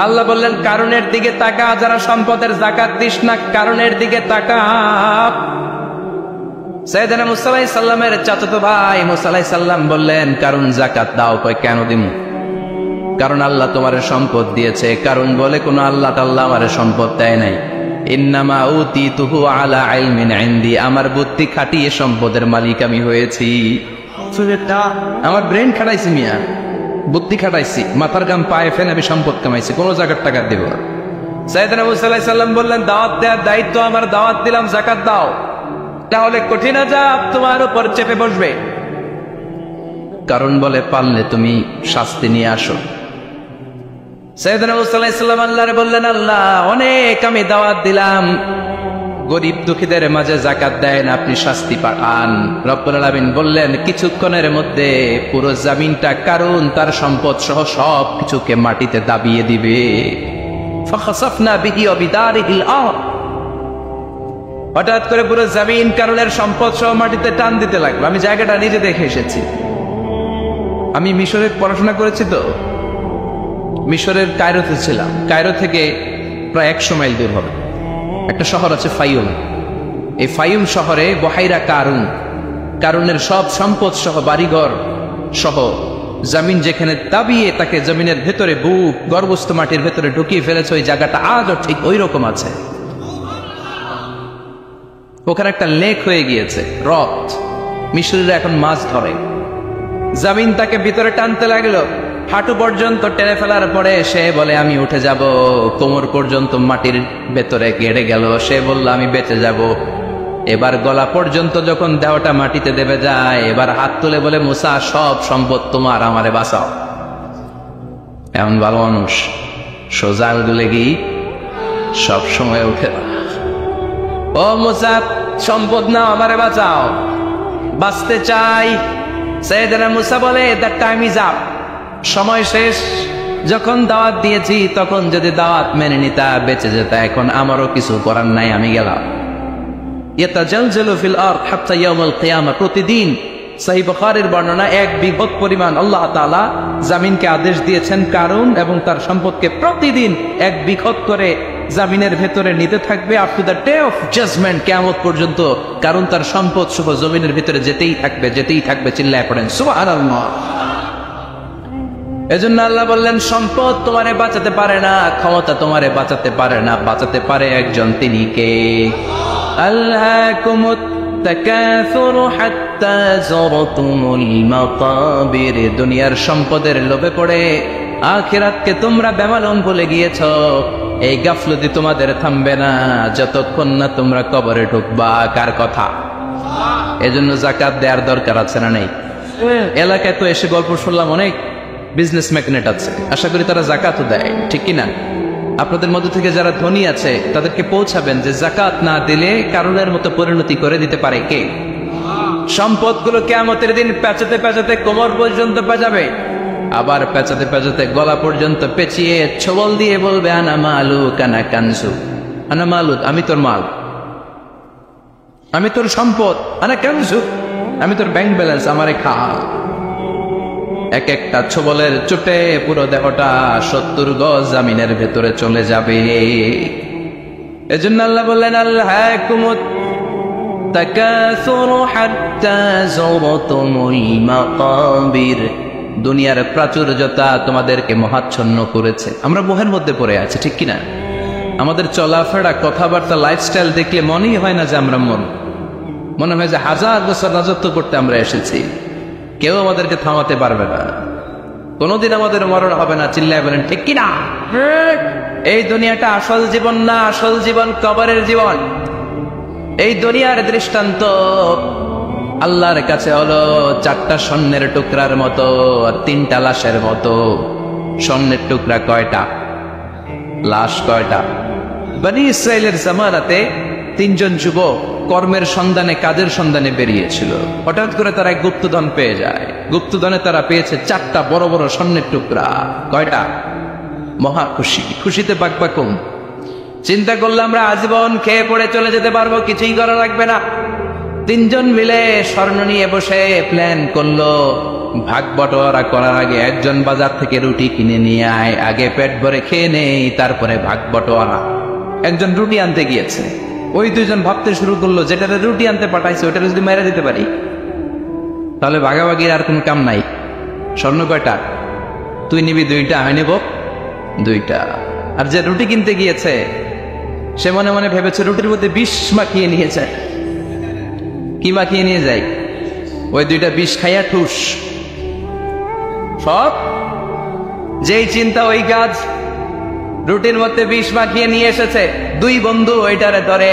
আল্লাহ বললেন কারণের দিকে তাকা, যারা সম্পদের যাকাত দিস না কারণের দিকে তাকা। সাইয়েদনা মুসা আলাইহিস সালামের চাচাতো ভাই মুসা আলাইহিস সালাম বললেন কারণ যাকাত দাও। কয় কেন দিমু? কারণ আল্লাহ তোমার সম্পদ দিয়েছে। কারণ বলে কোন আল্লাহ তাআলা আমারে সম্পদ দেয় নাই। ইন্নামা উতিতুহু আলা ইলমিন ইনদি, আমার বুদ্ধি খাটিয়ে সম্পদের মালিক আমি হয়েছি। আমার ব্রেন খাটাইছি মিয়া, বুদ্ধি খাটাইছি, মাথার গাম পায়ে ফেলে আমি সম্পদ কামাইছি, কোন জায়গার টাকা দিব না। সাইয়েদনা মুসা আলাইহিস সালাম বললেন দাওয়াত দেওয়ার দায়িত্ব আমার, দাওয়াত দিলাম যাকাত দাও, তাহলে কঠিন আযাব তোমার উপর চেপে বসবে। কারণ বলে পারলে তুমি শাস্তি নিয়ে আসো। সাইয়েদনা মুসা আলাইহিস সালাম আল্লাহরে বললেন আল্লাহ অনেক আমি দাওয়াত দিলাম, গরিব দুঃখীদের মাঝে যাকাত দেন, আপনি শাস্তি পাঠান। রব্বুল আলামিন বললেন কিছুক্ষণের মধ্যে পুরো জমিনটা কারণ তার সম্পদ সহ সব কিছুকে মাটিতে দাবিয়ে দিবে। ফাখাসাফনা বিহি ওয়া বিদারিহিল আরদ, হঠাৎ করে পুরো জমিন কারণের সম্পদ সহ মাটিতে টান দিতে লাগলো। আমি জায়গাটা নিজে দেখে এসেছি। আমি মিশরে পড়াশোনা করেছি, তো মিশরের কায়রোতে ছিলাম। কায়রো থেকে প্রায় 100 মাইল দূর হবে একটা শহর আছে ফাইউম। এই ফাইউম শহরে বহাইরা কারুন, কারুনের সব সম্পদ সহ বাড়িঘর সহ জমিন যেখানে দাবিয়ে তাকে জমিনের ভেতরে বুক গর্ভস্থ মাটির ভেতরে ঢুকিয়ে ফেলেছে, ওই জায়গাটা আজও ঠিক ওই রকম আছে। ওখানে একটা লেক হয়ে গিয়েছে, হ্রদ। মিশরীরা এখন মাছ ধরে। জমিন তাকে ভিতরে টানতে লাগলো, হাঁটু পর্যন্ত টেনে ফেলার পরে সে বলে আমি উঠে যাব। কোমর পর্যন্ত মাটির ভেতরে গেড়ে গেল, সে বলল আমি বেঁচে যাব। এবার গলা পর্যন্ত যখন দেহটা মাটিতে দেবে যায়, এবার হাত তুলে বলে মুসা সব সম্পদ তোমার, আমারে বাঁচাও। এমন ভালো মানুষ, সোজা আঙ্গুলে কি সব সময় উঠে, ও মুসা সম্পদ নাও, আমারে বাঁচাও, বাঁচতে চাই। সাইয়েদনা মুসা বলে দ্য টাইম ইজ আপ, সময় শেষ। যখন দাওয়াত দিয়েছি তখন যদি দাওয়াত মেনে নিতা বেঁচে যেতা, এখন আমারও কিছু করার নাই, আমি গেলাম। ইয়াতাজালজালু ফিল আরদ হাত্তা ইয়াউমুল কিয়ামা, প্রতিদিন সহিহ বুখারীর বর্ণনা 1 বিঘত পরিমাণ আল্লাহ তাআলা জমিনকে আদেশ দিয়েছেন কারণ এবং তার সম্পদকে প্রতিদিন 1 বিঘত করে জমিনের ভেতরে নিতে থাকবে up to the day of judgment, কিয়ামত পর্যন্ত। কারণ তার সম্পদ সহ জমিনের ভিতরে যেতেই থাকবে, যেতেই থাকবে। চিল্লায় পড়েন সুবহানাল্লাহ। এজন্য আল্লাহ বললেন সম্পদ তোমারে বাঁচাতে পারে না, ক্ষমতা তোমারে বাঁচাতে পারে না, বাঁচাতে পারে একজন, তিনি কে? আল্লাহকুমুত তাকাসুরু হাত্তা যুরতুমুল মাকাবির, দুনিয়ার সম্পদের লোভে পড়ে আখিরাতকে তোমরা বেমালুম ভুলে গিয়েছো। এই গাফলতি তোমাদের থামবে না যতক্ষণ না তোমরা কবরে ঢুকবা। কার কথা? এজন্য যাকাত দেওয়ার দরকার আছে না নেই? এলাকায় তো এসে গল্প শুনলাম অনেক বিজনেস ম্যাগনেট আছে, আশা করি তারা যাকাতও দেয়, ঠিক কিনা? আপনাদের মধ্যে থেকে যারা ধনী আছে তাদেরকে পৌঁছাবেন যে যাকাত না দিলে কারণের মতো পরিণতি করে দিতে পারে কে? সম্পদগুলো কিয়ামতের দিন পেঁচাতে পেঁচাতে কোমর পর্যন্ত পেঁচাবে, আবার পেঁচাতে পেঁচাতে গলা পর্যন্ত পেঁচিয়ে ছবল দিয়ে বলবে আনা মালুক আনা কানজু, আনা মালুক, আমি তোর মাল, আমি তোর সম্পদ, আনা কানজু, আমি তোর ব্যাংক ব্যালেন্স, আমারে খা। এক একটা ছবলের চোটে পুরো দেহটা 70 গজ জামিনের ভেতরে চলে যাবে। এজন্য আল্লাহ বললেন আল্লাহকুমুত তাকাসুরু হাত্তা যুরতুমুল মাকাবির, দুনিয়ার প্রাচুর্যতা তোমাদেরকে মোহাচ্ছন্ন করেছে। আমরা মোহের মধ্যে পড়ে আছি, ঠিক কিনা? আমাদের চলাফেরা, কথাবার্তা, লাইফস্টাইল দেখলে মনেই হয় না যে আমরা মনে হয় যে 1000 বছর রাজত্ব করতে আমরা এসেছি, কেউ আমাদেরকে থামাতে পারবে না, কোনোদিন আমাদের মরণ হবে না। চিল্লায় বলেন ঠিক কিনা? এই দুনিয়াটা আসল জীবন না, আসল জীবন কবরের জীবন। এই দুনিয়ার দৃষ্টান্ত আল্লাহর কাছে হলো 4টা স্বর্ণের টুকরার মতো আর 3টা লাশের মতো। স্বর্ণের টুকরা কয়টা, লাশ কয়টা? বনি ইসরাইলের জামানাতে 3 জন যুবক কর্মের সন্ধানে, কাজের সন্ধানে বেরিয়েছিল। হঠাৎ করে তারা এক গুপ্তধন পেয়ে যায়। গুপ্তধনে তারা পেয়েছে 4টা বড় বড় স্বর্ণের টুকরা। কয়টা? মহা খুশি, খুশিতে বাকবাকুম। চিন্তা করলে আমরা আজীবন খেয়ে পড়ে চলে যেতে পারবো, কিছুই করা লাগবে না। 3 জন মিলে স্বর্ণ নিয়ে বসে প্ল্যান করলো ভাগ বটোয়ারা করার আগে একজন বাজার থেকে রুটি কিনে নিয়ে আয়, আগে পেট ভরে খেয়ে নেই, তারপরে ভাগ বটোয়ারা। একজন রুটি আনতে গিয়েছে, ওই দুইজন ভাবতে শুরু করলো, যেটাতে রুটি আনতে পাঠাইছে ওটা যদি মেরে দিতে পারি তাহলে ভাগাভাগির আর কোন কাম নাই। স্বর্ণ কয়টা? তুই নিবি দুইটা, আমি নেব দুইটা। আর যে রুটি কিনতে গিয়েছে সে মনে মনে ভেবেছে রুটির মধ্যে বিষ মাখিয়ে নিয়ে যায়। কি মাখিয়ে নিয়ে যায়? ওই দুইটা বিষ খাইয়া ঠুস। সব যেই চিন্তা ওই কাজ, রুটির মধ্যে বিষ মাখিয়ে নিয়ে এসেছে। দুই বন্ধু ওইটারে ধরে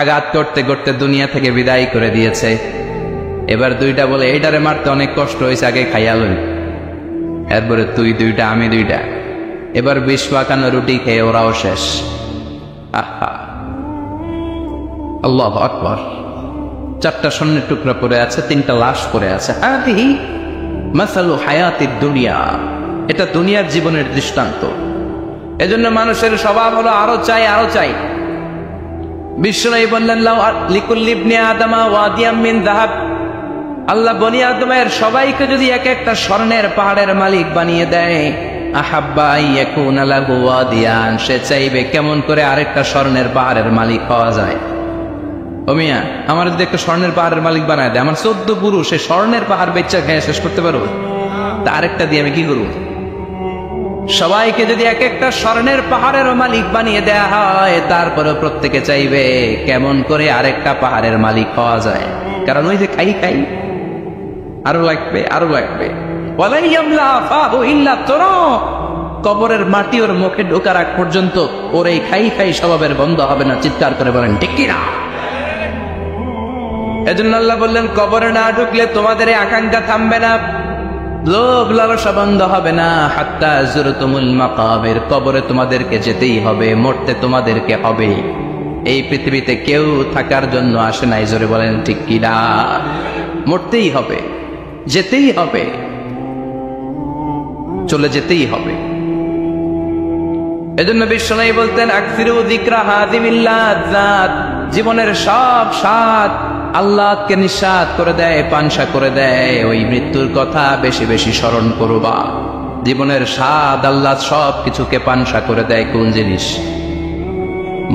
আঘাত করতে করতে দুনিয়া থেকে বিদায় করে দিয়েছে। এবার দুইটা বলে এইটারে মারতে অনেক কষ্ট হয়েছে, আগে খাইয়া লই। এরপরে তুই দুইটা, আমি দুইটা। এবার বিষ মাখানো রুটি খেয়ে ওরাও শেষ। আহা, আল্লাহু আকবার। 4টা স্বর্ণের টুকরা পড়ে আছে, 3টা লাশ পড়ে আছে। হাদিহি মাসালু হায়াতিদ দুনিয়া, এটা দুনিয়ার জীবনের দৃষ্টান্ত। এজন্য মানুষের স্বভাব হলো আরো চাই, আরো চাই। বিশ্বনবী বললেন, লিকুল্লি ইবনি আদমা ওয়াদিয়াম মিন যাহাব, আল্লাহ বনি আদমের সবাইকে যদি এক একটা স্বর্ণের পাহাড়ের মালিক বানিয়ে দেয়, আহাব্বা ইয়াকুনা লাহু ওয়াদিয়ান, সে চাইবে কেমন করে আরেকটা স্বর্ণের পাহাড়ের মালিক পাওয়া যায়। ও মিয়া, আমার যদি একটা স্বর্ণের পাহাড়ের মালিক বানায় দেয়, আমার 14 পুরুষ সে স্বর্ণের পাহাড় বেচা খেয়ে শেষ করতে পারবো? তা আরেকটা দিয়ে আমি কি করবো? সবাইকে যদি এক একটা স্বর্ণের পাহাড়ের মালিক বানিয়ে দেয়া হয়, তারপরে প্রত্যেকে চাইবে কেমন করে আরেকটা পাহাড়ের মালিক পাওয়া যায়। কারণ ওই যে খাই খাই, আরো লাগবে, আরো লাগবে। কবরের মাটি ওর মুখে ঢোকার আগ পর্যন্ত ওর এই খাই খাই স্বভাবের বন্ধ হবে না। চিৎকার করে বলেন ঠিক কিনা? এজন্য আল্লাহ বললেন, কবরে না ঢুকলে তোমাদের এই আকাঙ্ক্ষা থামবে না, লোভ লালসা বন্ধ হবে না। হাত্তা যুরতুমুল মাকাবির, কবরে তোমাদেরকে যেতেই হবে, মরতে তোমাদেরকে হবে। এই পৃথিবীতে কেউ থাকার জন্য আসে নাই, জোরে বলেন ঠিক কিনা? মরতেই হবে, যেতেই হবে, চলে যেতেই হবে। এজন্য বিশ্বনবী বলতেন, আকসিরু যিকরা হাযিমিল লাযাত, জীবনের সব স্বাদ আল্লাহকে নিঃস্বাদ করে দেয়, পানসা করে দেয়। ওই মৃত্যুর কথা বেশি বেশি স্মরণ করবা। জীবনের স্বাদ আল্লাহ সব কিছুকে পানসা করে দেয়। কোন জিনিস?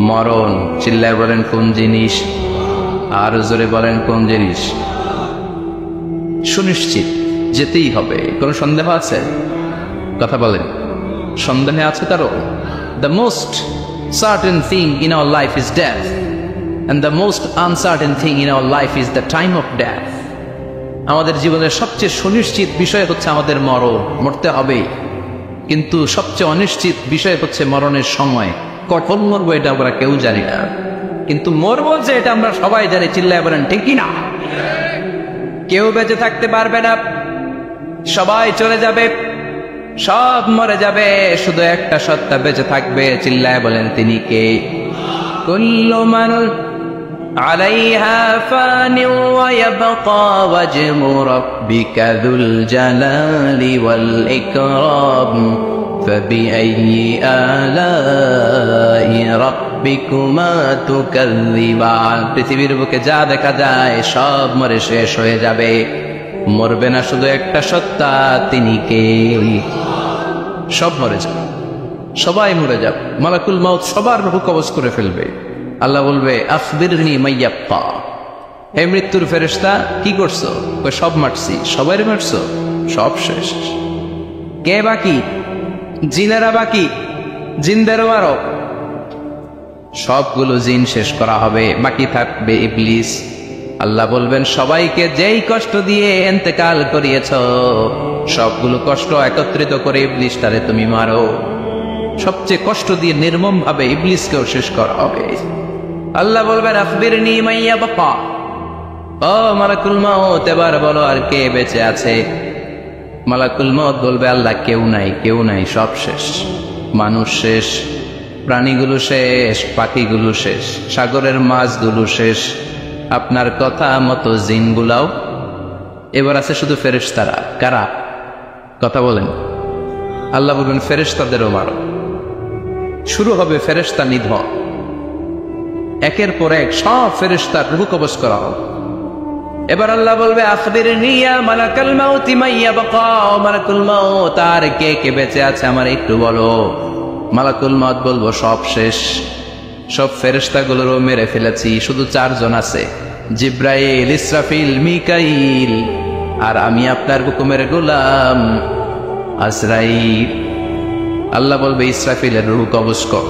মরণ। চিল্লায় বলেন কোন জিনিস? আর জোরে বলেন কোন জিনিস? সুনিশ্চিত, যেতেই হবে। কোন সন্দেহ আছে? কথা বলেন, সন্দেহে আছে কারো? The most certain thing in our life is death, and the most uncertain thing in our life is the time of death. আমাদের জীবনের সবচেয়ে সুনিশ্চিত বিষয় হচ্ছে আমাদের মরণ, মরতে হবে। কিন্তু সবচেয়ে অনিশ্চিত বিষয় হচ্ছে মরণের সময়। কখন মরবো এটা আমরা কেউ জানি না, কিন্তু মরবো যে এটা আমরা সবাই জানি। চিল্লায় বলেন ঠিক কিনা? কেউ বেঁচে থাকতে পারবে না, সবাই চলে যাবে, সব মরে যাবে, শুধু একটা সত্তা বেঁচে থাকবে। চিল্লায় বলেন তিনি কে? কুল্লু মান আলাইহা ফানি ওয়া ইয়াবকা ওয়াজহু রাব্বিকা যুল জালালি ওয়াল ইকরাম ফাবিআইয়ি আলাই রাব্বিকুমা তুকাযযিবান। পৃথিবীর বুকে যা দেখা যায় সব মরে শেষ হয়ে যাবে, মরবে না শুধু একটা সত্তা, তিনি কে? সব মরে যাবে, সবাই মরে যাবে। মালাকুল মাউত সবার রূহ কবজ করে ফেলবে। আল্লাহ বলবে, আখবিরনি মাইয়াব্বা, হে মৃত্যুর ফেরেশতা কি করছো? সব মারছি। সবাই মারছো? সব শেষ। কে বাকি? জিনেরা বাকি, জিনদেরও মারো। সবগুলো জিন শেষ করা হবে, বাকি থাকবে ইবলিস। আল্লাহ বলবেন, সবাইকে যেই কষ্ট দিয়ে ইন্তেকাল করিয়েছ, সবগুলো কষ্ট একত্রিত করে ইবলিসটারে তুমি মারো। সবচেয়ে কষ্ট দিয়ে নির্মম ভাবে ইবলিসকেও শেষ করা হবে। আল্লাহ বলবেন, আখবিরনি মাইয়াবকা, ও মালাকুল মউত এবার বলো আর কে বেঁচে আছে? মালাকুল মউত বলবে, আল্লাহ কেউ নাই, কেউ নাই, সব শেষ। মানুষ শেষ, প্রাণীগুলো শেষ, পাখিগুলো শেষ, সাগরের মাছগুলো শেষ, আপনার কথা মতো জিনগুলাও। এবার আছে শুধু ফেরেশতারা। কারা? কথা বলেন। আল্লাহ বলবেন, ফেরেশতাদেরও মারো। শুরু হবে ফেরেশতা নিধন। একের পর এক সব ফেরেশতার রূহ কবজ করা হবে। এবার আল্লাহ বলবে আখবিরনি ইয়া মালাকাল মাউতি মাইয়া বাকা, মালাকুল মাউত আর কে কে বেঁচে আছে আমার একটু বলো। মালাকুল মাউত বলবো সব শেষ, সব ফেরেশতাগুলোরও মেরে ফেলেছি, শুধু 4 জন আছে, জিব্রাইল, ইসরাফিল, মিকাইল, আর আমি আপনার হুকুমের গোলাম আজরাইল। আল্লাহ বলবে ইসরাফিলের রূহ কবজ কর।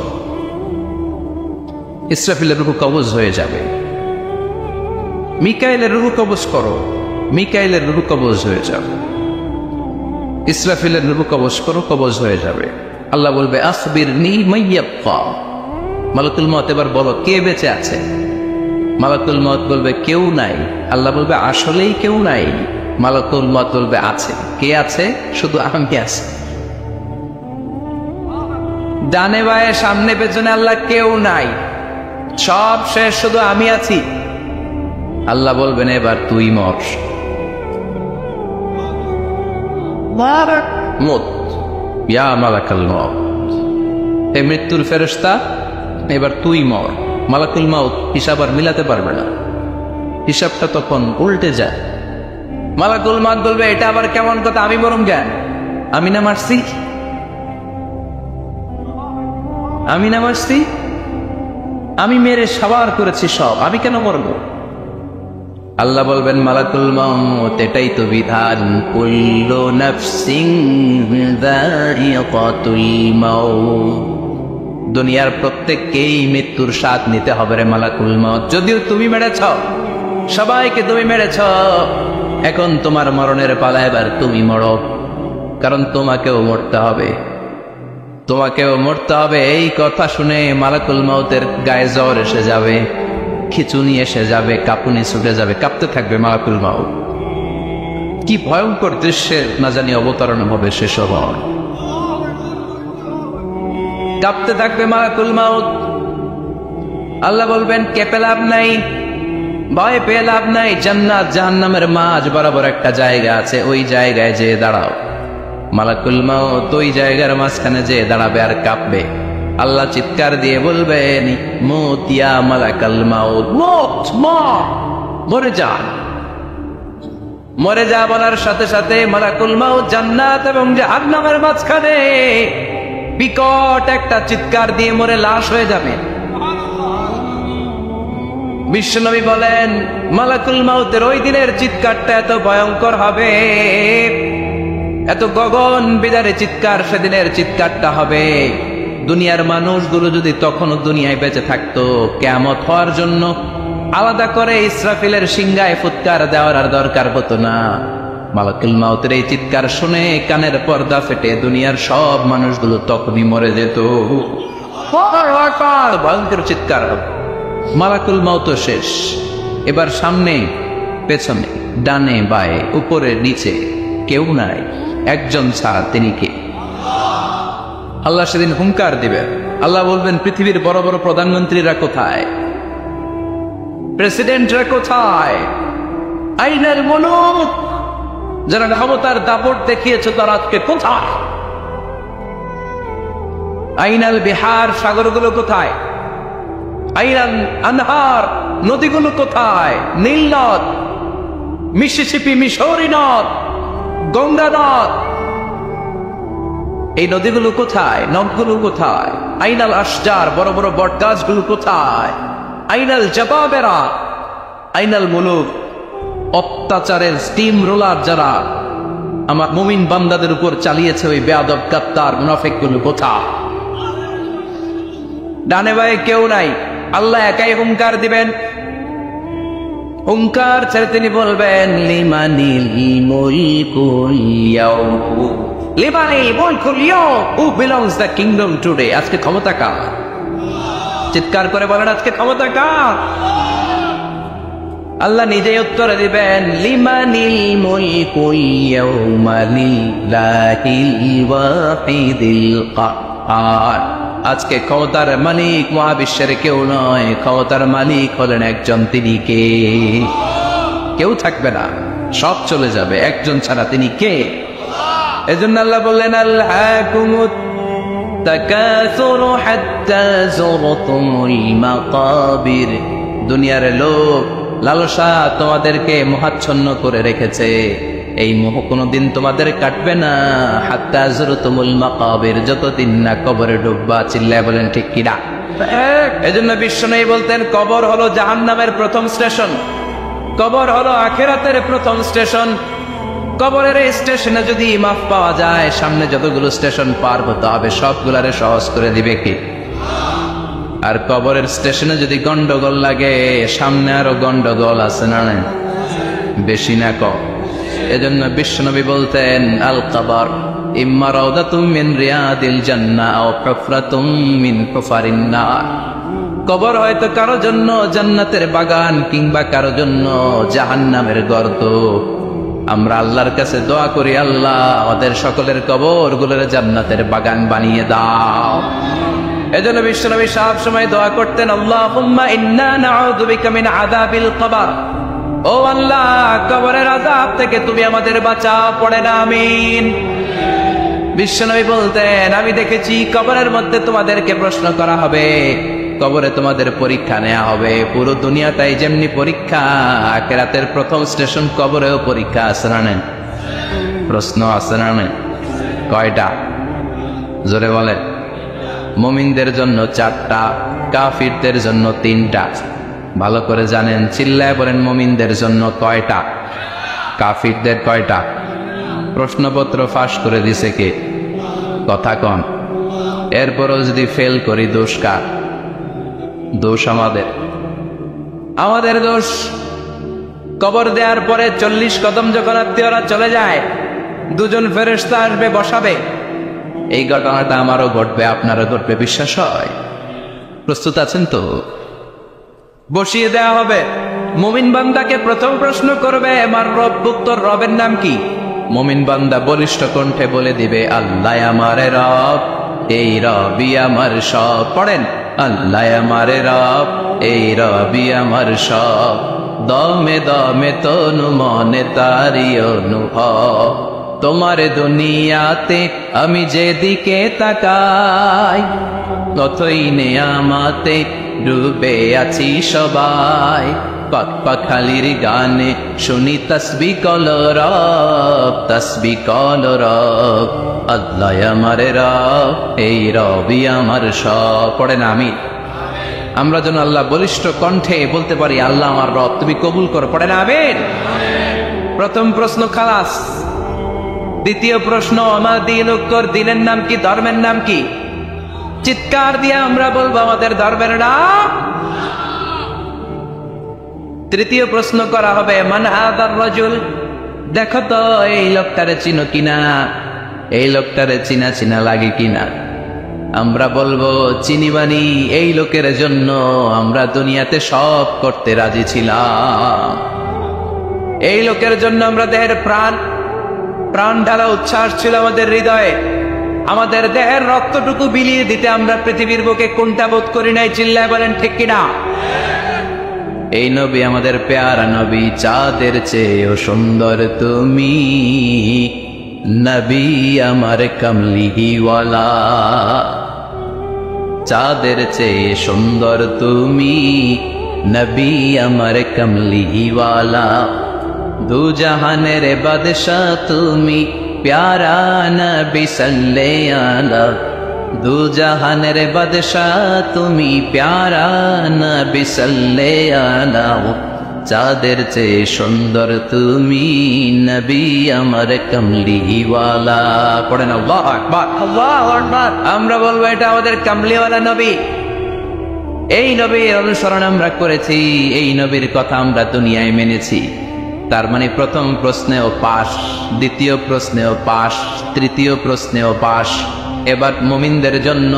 ইসরাফিলের রূহ কবজ হয়ে যাবে। মিকাইলের রূহ কবজ করো, মিকাইলের রূহ কবজ হয়ে যাবে। ইসরাফিলের রূহ কবজ করো, কবজ হয়ে যাবে। আল্লাহ বলবে আখবিরনি মাইয়াবকা, মালাকুল মউত এবার বলো কে বেঁচে আছে। মালাকুল মউত বলবে কেউ নাই। আল্লাহ বলবে আসলেই কেউ নাই। মালাকুল মউত বলবে আছে। কে আছে? শুধু আমি আছি। ডানে বায়ে সামনে পেছনে আল্লাহ কেউ নাই, সব শেষ, শুধু আমি আছি। আল্লাহ বলবেন এবার তুই মর। মত ইয়া মালাকুল মউত, এ মৃত্যুর ফেরেশতা, এবার তুই মর। মালাকুল মউত হিসাব আর মিলাতে পারবে না, হিসাবটা তখন উল্টে যায়। মালাকুল মউত বলবে এটা আবার কেমন কথা, আমি মরম কেন? আমি না মারছি, আমি না মারছি, আমি মেরে সাবার করেছি সব, আমি কেন মরবো? আল্লাহ বলবেন মালাকুল মউত এটাই তো বিধান, কুল্লু নাফসিন যায়িকাতুল মাউত, দুনিয়ার প্রত্যেককেই মৃত্যুর স্বাদ নিতে হবে রে মালাকুল মউত। যদিও তুমি মেরেছ, সবাইকে তুমি মেরেছ, এখন তোমার মরণের পালা, এবার তুমি মরো, কারণ তোমাকেও মরতে হবে, তোমাকেও মরতে হবে। এই কথা শুনে মালাকুল মউতের গায়ে জ্বর এসে যাবে, খিচুনি এসে যাবে, কাঁপুনি ছুটে যাবে, কাঁপতে থাকবে মালাকুল মউত। কি ভয়ঙ্কর দৃশ্যের না জানি অবতারণ হবে সে সময়। কাঁপতে থাকবে মালাকুল মউত। আল্লাহ বলবেন কেঁপে লাভ নাই, ভয় পেয়ে লাভ নাই, জান্নাত জাহান্নামের মাঝ বরাবর একটা জায়গা আছে, ওই জায়গায় যেয়ে দাঁড়াও। মালাকুল মউত ওই জায়গার মাঝখানে যেয়ে দাঁড়াবে আর কাঁপবে। আল্লাহ চিৎকার দিয়ে বলবেন মউত ইয়া মালাকাল মউত, মউত মর, মরে যা, মরে যা বলার সাথে সাথে মালাকুল মউত জান্নাত এবং জাহান্নামের মাঝখানে বিকট একটা চিৎকার দিয়ে মরে লাশ হয়ে যাবে। বিশ্বনবী বলেন মালাকুল মউতের ওই দিনের চিৎকারটা এত ভয়ঙ্কর হবে, এত গগন বিদারে চিৎকার সেদিনের চিৎকারটা হবে। দুনিয়ার মানুষগুলো যদি তখনও দুনিয়ায় বেঁচে থাকতো, কিয়ামত হওয়ার জন্য আলাদা করে ইসরাফিলের সিংহায় ফুৎকার দেওয়ার আর দরকার হতো না। মালাকুল মউতের এই চিৎকার শুনে কানের পর্দা ফেটে দুনিয়ার সব মানুষগুলো তখনই মরে যেত। ভয়ঙ্কর চিৎকার। মালাকুল মউত শেষ। এবার সামনে পেছনে ডানে বায়ে উপরে নিচে কেউ নাই, একজন ছাড়া, তিনি কে? আল্লাহ সেদিন হুঙ্কার দিবেন। আল্লাহ বলবেন পৃথিবীর বড় বড় প্রধানমন্ত্রীরা কোথায়, প্রেসিডেন্টরা কোথায়, আইনাল মুলুক, যারা ক্ষমতার দাপট দেখিয়েছে তারা আজকে কোথায়? আইনাল বিহার, সাগরগুলো কোথায়? আইনাল আনহার, নদীগুলো কোথায়? নীল নদ, মিসিসিপি, মিসৌরি নদ, গঙ্গা নদ, এই নদীগুলো কোথায়? নদগুলো কোথায়? আইনাল আশজার, বড় বড় বট গাছগুলো কোথায়? আইনাল জাবাবেরা, আইনাল মুলুক, অত্যাচারের স্টিম রোলার যারা আমার মুমিন বান্দাদের উপর চালিয়েছে, ওই বেয়াদব গাদ্দার মুনাফিকগুলো কোথায়? ডানে বায়ে কেউ নাই। আল্লাহ একাই হুঙ্কার দিবেন। হুঙ্কার ছেড়ে তিনি বলবেন লিমানিল মুলকুল ইয়াউম, লিমানিল মুলকুল ইয়াউম, who belongs the kingdom today, আজকে ক্ষমতা কার? চিৎকার করে বলেন আজকে ক্ষমতা কার? আল্লাহ নিজেই উত্তর দিবেন লিমানিল মুলকুল ইয়াউমা লিল্লাহিল ওয়াহিদিল কাহ্হার, আজকে ক্ষমতার মালিক মহাবিশ্বের কেউ নয়, ক্ষমতার মালিক হলেন একজন, তিনি কে? কেউ থাকবে না, সব চলে যাবে, একজন ছাড়া, তিনি কে? এজন্য আল্লাহ বললেন আলহাকুমুত তাকাসুরু হাত্তা যুরতুমুল মাকাবির, দুনিয়ার লোক লালসা তোমাদেরকে মোহাচ্ছন্ন করে রেখেছে। এই মোহ কোনোদিন তোমাদের কাটবে না, হাত্তা যুরতুমুল মাকাবির, যতদিন না কবরে ডুববা। চিল্লায় বলেন ঠিক কিনা? এজন্য বিশ্বনবী বলতেন কবর হলো জাহান্নামের প্রথম স্টেশন, কবর হলো আখিরাতের প্রথম স্টেশন। কবরের এই স্টেশনে যদি মাফ পাওয়া যায়, সামনে যতগুলো স্টেশন পার হতে হবে সবগুলারে সহজ করে দিবে কি? আর কবরের স্টেশনে যদি গন্ডগোল লাগে, সামনে আরো গন্ডগোল আছে না নাই? বেশি না কম? এজন্য বিশ্বনবী বলতেন আল কবর ইম্মা রাউদাতুম মিন রিয়াদিল জান্নাহ আও হুফরাতুম মিন হুফারিন নার। কবর হয়তো কারো জন্য জান্নাতের বাগান, কিংবা কারো জন্য জাহান্নামের গর্ত। আমরা আল্লাহর কাছে দোয়া করি, আল্লাহ আমাদের সকলের কবর গুলোর জান্নাতের বাগান বানিয়ে দাও। এজন্য বিশ্বনবী সব সময় দোয়া করতেন, আল্লাহুম্মা ইন্না নাউযু বিকা মিন আযাবিল কবর। ও আল্লাহ, কবরের আযাব থেকে তুমি আমাদের বাঁচাও। পড়ে না আমিন। বিশ্বনবী বলতেন, আমি দেখেছি কবরের মধ্যে তোমাদেরকে প্রশ্ন করা হবে, কবরে তোমাদের পরীক্ষা নেওয়া হবে। পুরো দুনিয়াটাই যেমনি পরীক্ষা, আখিরাতের প্রথম স্টেশন কবরেও পরীক্ষা আছে না নেই? প্রশ্ন আছে না নেই? কয়টা? জোরে বলে। মুমিনদের জন্য 4টা, কাফিরদের জন্য 3টা। ভালো করে জানেন, চিল্লায় বলেন মুমিনদের জন্য কয়টা, কাফিরদের কয়টা? প্রশ্নপত্র ফাঁস করে দিছে কে? কথা কন। এরপরও যদি ফেল করি, দোষ কার? দোষ আমাদের, আমাদের দোষ। কবর দেওয়ার পরে 40 কদম যখন আত্মীয়রা চলে যায়, 2জন ফেরেশতা আসবে, বসাবে। এই ঘটনাটা আমারও ঘটবে, আপনারও ঘটবে, বিশ্বাস হয়? প্রস্তুত আছেন তো? বসিয়ে দেয়া হবে। মুমিন বান্দাকে প্রথম প্রশ্ন করবে, আমার রব্বুক, তোর রবের নাম কি? মুমিন বান্দা বলিষ্ঠ কণ্ঠে বলে দিবে, আল্লাহ আমার রব, এই রবই আমার সব। পড়েন, আল্লাহ আমার রব, এই রবি আমার সব। দমে দমে তনু মনে তারি অনুভব। তোমার দুনিয়াতে আমি যেদিকে তাকাই, ততই নেয়ামতে ডুবে আছি সবাই। পাখালির গানে শুনি তসবিহ কলরব, তসবিহ কলরব। আল্লাহ আমার রব, এই রবি আমার সব। পড়েন আমি। আমরা যেন আল্লাহ বলিষ্ঠ কণ্ঠে বলতে পারি, আল্লাহ আমার রব, তুমি কবুল করো। পড়েন আমিন। প্রথম প্রশ্ন খালাস। দ্বিতীয় প্রশ্ন, আমার দিন উত্তর, দিনের নাম কি, ধর্মের নাম কি? চিৎকার দিয়ে আমরা বলবো আমাদের ধর্মের নাম। তৃতীয় প্রশ্ন করা হবে, মান হাদার রাজুল, দেখো তো এই লোকটারে চিনো কিনা, এই লোকটারে চিনা চিনা লাগে কিনা। আমরা বলবো চিনিবানি, এই লোকের জন্য আমরা দুনিয়াতে সব করতে রাজি ছিলাম। এই লোকের জন্য আমরা দেহের প্রাণ ঢালা উচ্ছ্বাস ছিল আমাদের হৃদয়ে। আমাদের দেহের রক্তটুকু বিলিয়ে দিতে আমরা পৃথিবীর বুকে কোনটা বোধ করি নাই। চিল্লায় বলেন ঠিক কিনা? এই নবী আমাদের প্যারা নবী, চাঁদের চেয়েও সুন্দর তুমি নবী আমার কমলিওয়ালা। চাঁদের চেয়ে সুন্দর তুমি নবী আমার কমলিওয়ালা। দু জাহানের বাদশা তুমি প্যারা নবী সাল্লাল্লাহু আলাইহি। দু জাহানের বাদশা তুমি প্যারা নবী সাল্লাল্লাহু আলাইহি। চাঁদের চেয়ে সুন্দর তুমি নবী আমার কমলিওয়ালা। পড়েন আল্লাহু আকবার, আল্লাহু আকবার। আমরা বলবো এটা আমাদের কমলিওয়ালা নবী। এই নবীর অনুসরণ আমরা করেছি, এই নবীর কথা আমরা দুনিয়ায় মেনেছি। তার মানে প্রথম প্রশ্নেও পাস, দ্বিতীয় প্রশ্নেও পাস, তৃতীয় প্রশ্নেও পাস। এবার মুমিনদের জন্য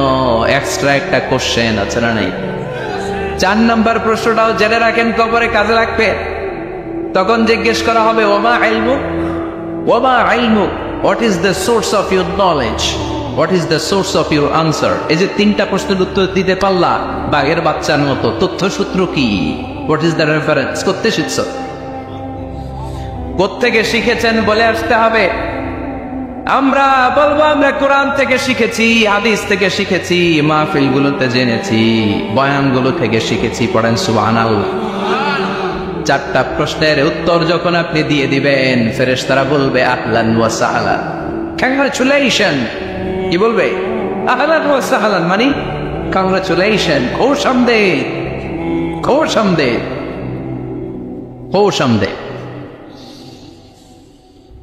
এক্সট্রা একটা কোশ্চেন আছে না নাই? 4 নম্বর প্রশ্নটাও জেনে রাখেন, কবরে কাজে লাগবে। তখন জিজ্ঞেস করা হবে, ওমা ইলমুক, ওমা ইলমুক, what is the source of your knowledge, what is the source of your answer. এই যে 3টা প্রশ্নের উত্তর দিতে পারলা বাঘের বাচ্চার মতো, তথ্যসূত্র কি? What is the reference? করতে শিখছ, কোত্থেকে শিখেছেন বলে আসতে হবে। আমরা বলবো আমরা কোরআন থেকে শিখেছি, হাদিস থেকে শিখেছি, মাহফিলগুলোতে জেনেছি, বয়ানগুলো থেকে শিখেছি। পড়েন সুবহানাল্লাহ। 4টা প্রশ্নের উত্তর যখন আপনি দিয়ে দিবেন, ফেরেশতারা বলবে আহলান ওয়া সাহলান, কংগ্রাচুলেশন। কি বলবে? আহলান ওয়া সাহলান, মানে কংগ্রাচুলেশন, খুশ আমদেদ, খুশ আমদেদ, খুশ আমদেদ।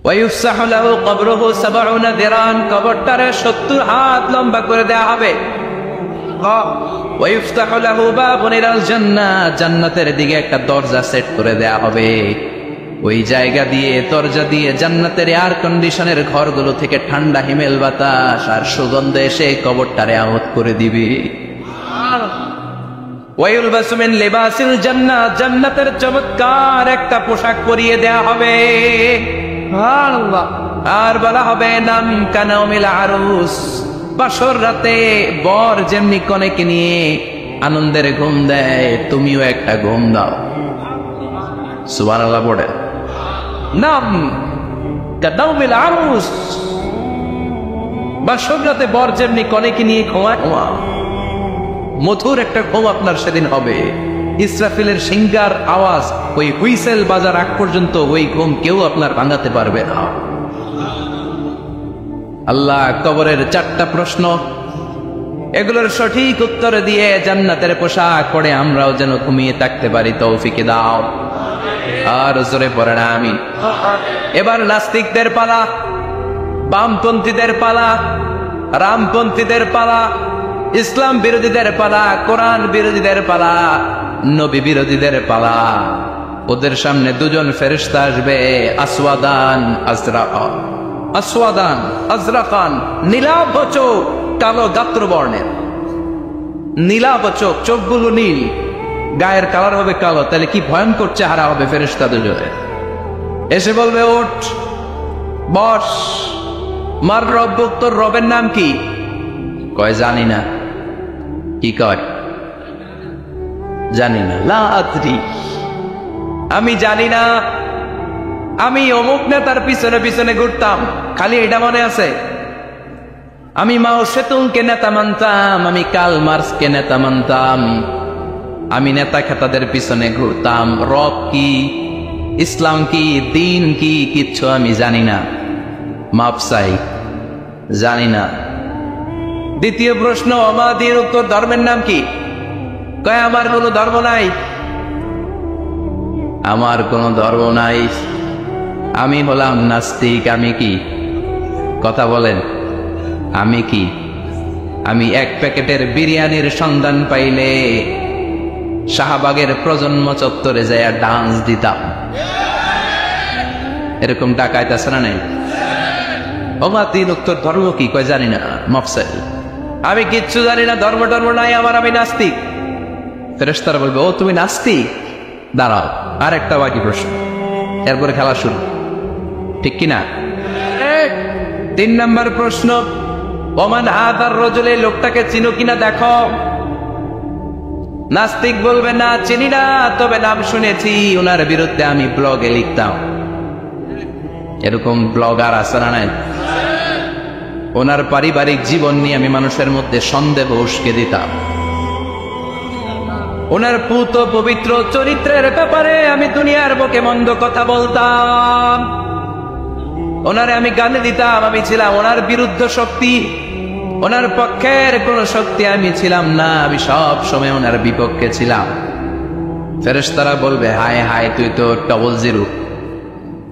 ওয়ায়ুফসাহু লাহু কবরুহু 70 দিরান, কবরটারে 70 হাত লম্বা করে দেয়া হবে। ওয়ায়ুফতাহু লাহু বাবুন ইলাল জান্নাহ, জান্নাতের দিকে একটা দরজা সেট করে দেয়া হবে। ওই জায়গা দিয়ে, দরজা দিয়ে জান্নাতের এয়ার কন্ডিশনের ঘরগুলো থেকে ঠান্ডা হিমেল বাতাস আর সুগন্ধ এসে কবরটারে আহত করে দিবে। ওয়ায়ুলবাসু মিন লিবাসিল জান্নাহ, জান্নাতের চমৎকার একটা পোশাক পরিয়ে দেয়া হবে। আর বলা হবে নাম কানাউমিল আরুস, বাসর রাতে বর যেমনি কনেকে নিয়ে আনন্দের ঘুম দেয়, তুমিও একটা ঘুম দাও। সুবহানাল্লাহ পড়ে। নাম কানাউমিল আরুস, বাসর রাতে বর যেমনি কনেকে নিয়ে ঘুমায়, মধুর একটা ঘুম আপনার সেদিন হবে। ইসরাফিলের সিঙ্গার আওয়াজ, ওই হুইসেল বাজার আগ পর্যন্ত ওই ঘুম কেউ আপনার ভাঙাতে পারবে না। আল্লাহ কবরের 4টা প্রশ্ন, এগুলোর সঠিক উত্তর দিয়ে জান্নাতের পোশাক পরে আমরাও যেন ঘুমিয়ে থাকতে পারি, তৌফিক দাও। আর জোরে পড়ে না আমিন। এবার নাস্তিকদের পালা, বামপন্থীদের পালা, রামপন্থীদের পালা, ইসলাম বিরোধীদের পালা, কোরআন বিরোধীদের পালা, নবী বিরোধীদের পালা। ওদের সামনে 2জন ফেরেশতা আসবে, আসওয়াদান আজরাকান, আসওয়াদান আজরাকান, নীলাভ চোখ, কালো গাত্র বর্ণের, নীলাভ চোখ, চোখগুলো নীল, গায়ের কালার হবে কালো। তাহলে কি ভয়ঙ্কর চেহারা হবে ফেরেশতা দুজনের। এসে বলবে ওঠ, বস, মার রব্বুক, তোর রবের নাম কি? কয় জানি না। কি কয়? জানি না। লা আদরি, আমি জানি না। আমি অমুক নেতার পিছনে পিছনে ঘুরতাম, খালি এটা মনে আছে। আমি মাও সেতুংকে নেতা মানতাম, আমি কার্ল মার্কসকে নেতা মানতাম, আমি নেতা খেতাদের পিছনে ঘুরতাম। রব কি, ইসলাম কি, দিন কি, কিচ্ছু আমি জানি না। মাপ চাই, জানি না। দ্বিতীয় প্রশ্ন, আমাদের উত্তর ধর্মের নাম কি? কয় আমার কোনো ধর্ম নাই, আমার কোনো ধর্ম নাই, আমি হলাম নাস্তিক। আমি কি? কথা বলেন, আমি কি? আমি 1 প্যাকেটের বিরিয়ানির সন্ধান পাইলে শাহবাগের প্রজন্ম চত্বরে যায় ডান্স দিতাম। এরকম ডাকাইত আছে না নাই? ওমাতিন উত্তর ধর্ম কি? কয় জানি না, মফসাই, আমি কিচ্ছু জানি না, ধর্ম টর্ম নাই আমার, আমি নাস্তিক। ফেরেশতারা বলবে ও তুমি নাস্তিক, দাঁড়াও, আর একটা বাকি প্রশ্ন, এরপরে খেলা শুরু, ঠিক কিনা? 3 নম্বর প্রশ্ন, ওমান হাদার রাজুল, এই লোকটাকে চিনো কিনা দেখো। নাস্তিক বলবে না চিনি না, তবে নাম শুনেছি, ওনার বিরুদ্ধে আমি ব্লগে লিখতাম। এরকম ব্লগার আছে না নাই? ওনার পারিবারিক জীবন নিয়ে আমি মানুষের মধ্যে সন্দেহ উস্কে দিতাম। ওনার পুত পবিত্র চরিত্রের ব্যাপারে আমি দুনিয়ার বুকে মন্দ কথা বলতাম। ওনারে আমি গালি দিতাম, আমি ছিলাম ওনার বিরুদ্ধ শক্তি, ওনার পক্ষের কোন শক্তি আমি ছিলাম না, আমি সব সময় ওনার বিপক্ষে ছিলাম। ফেরেশতারা বলবে হায় হায়, তুই তো 00,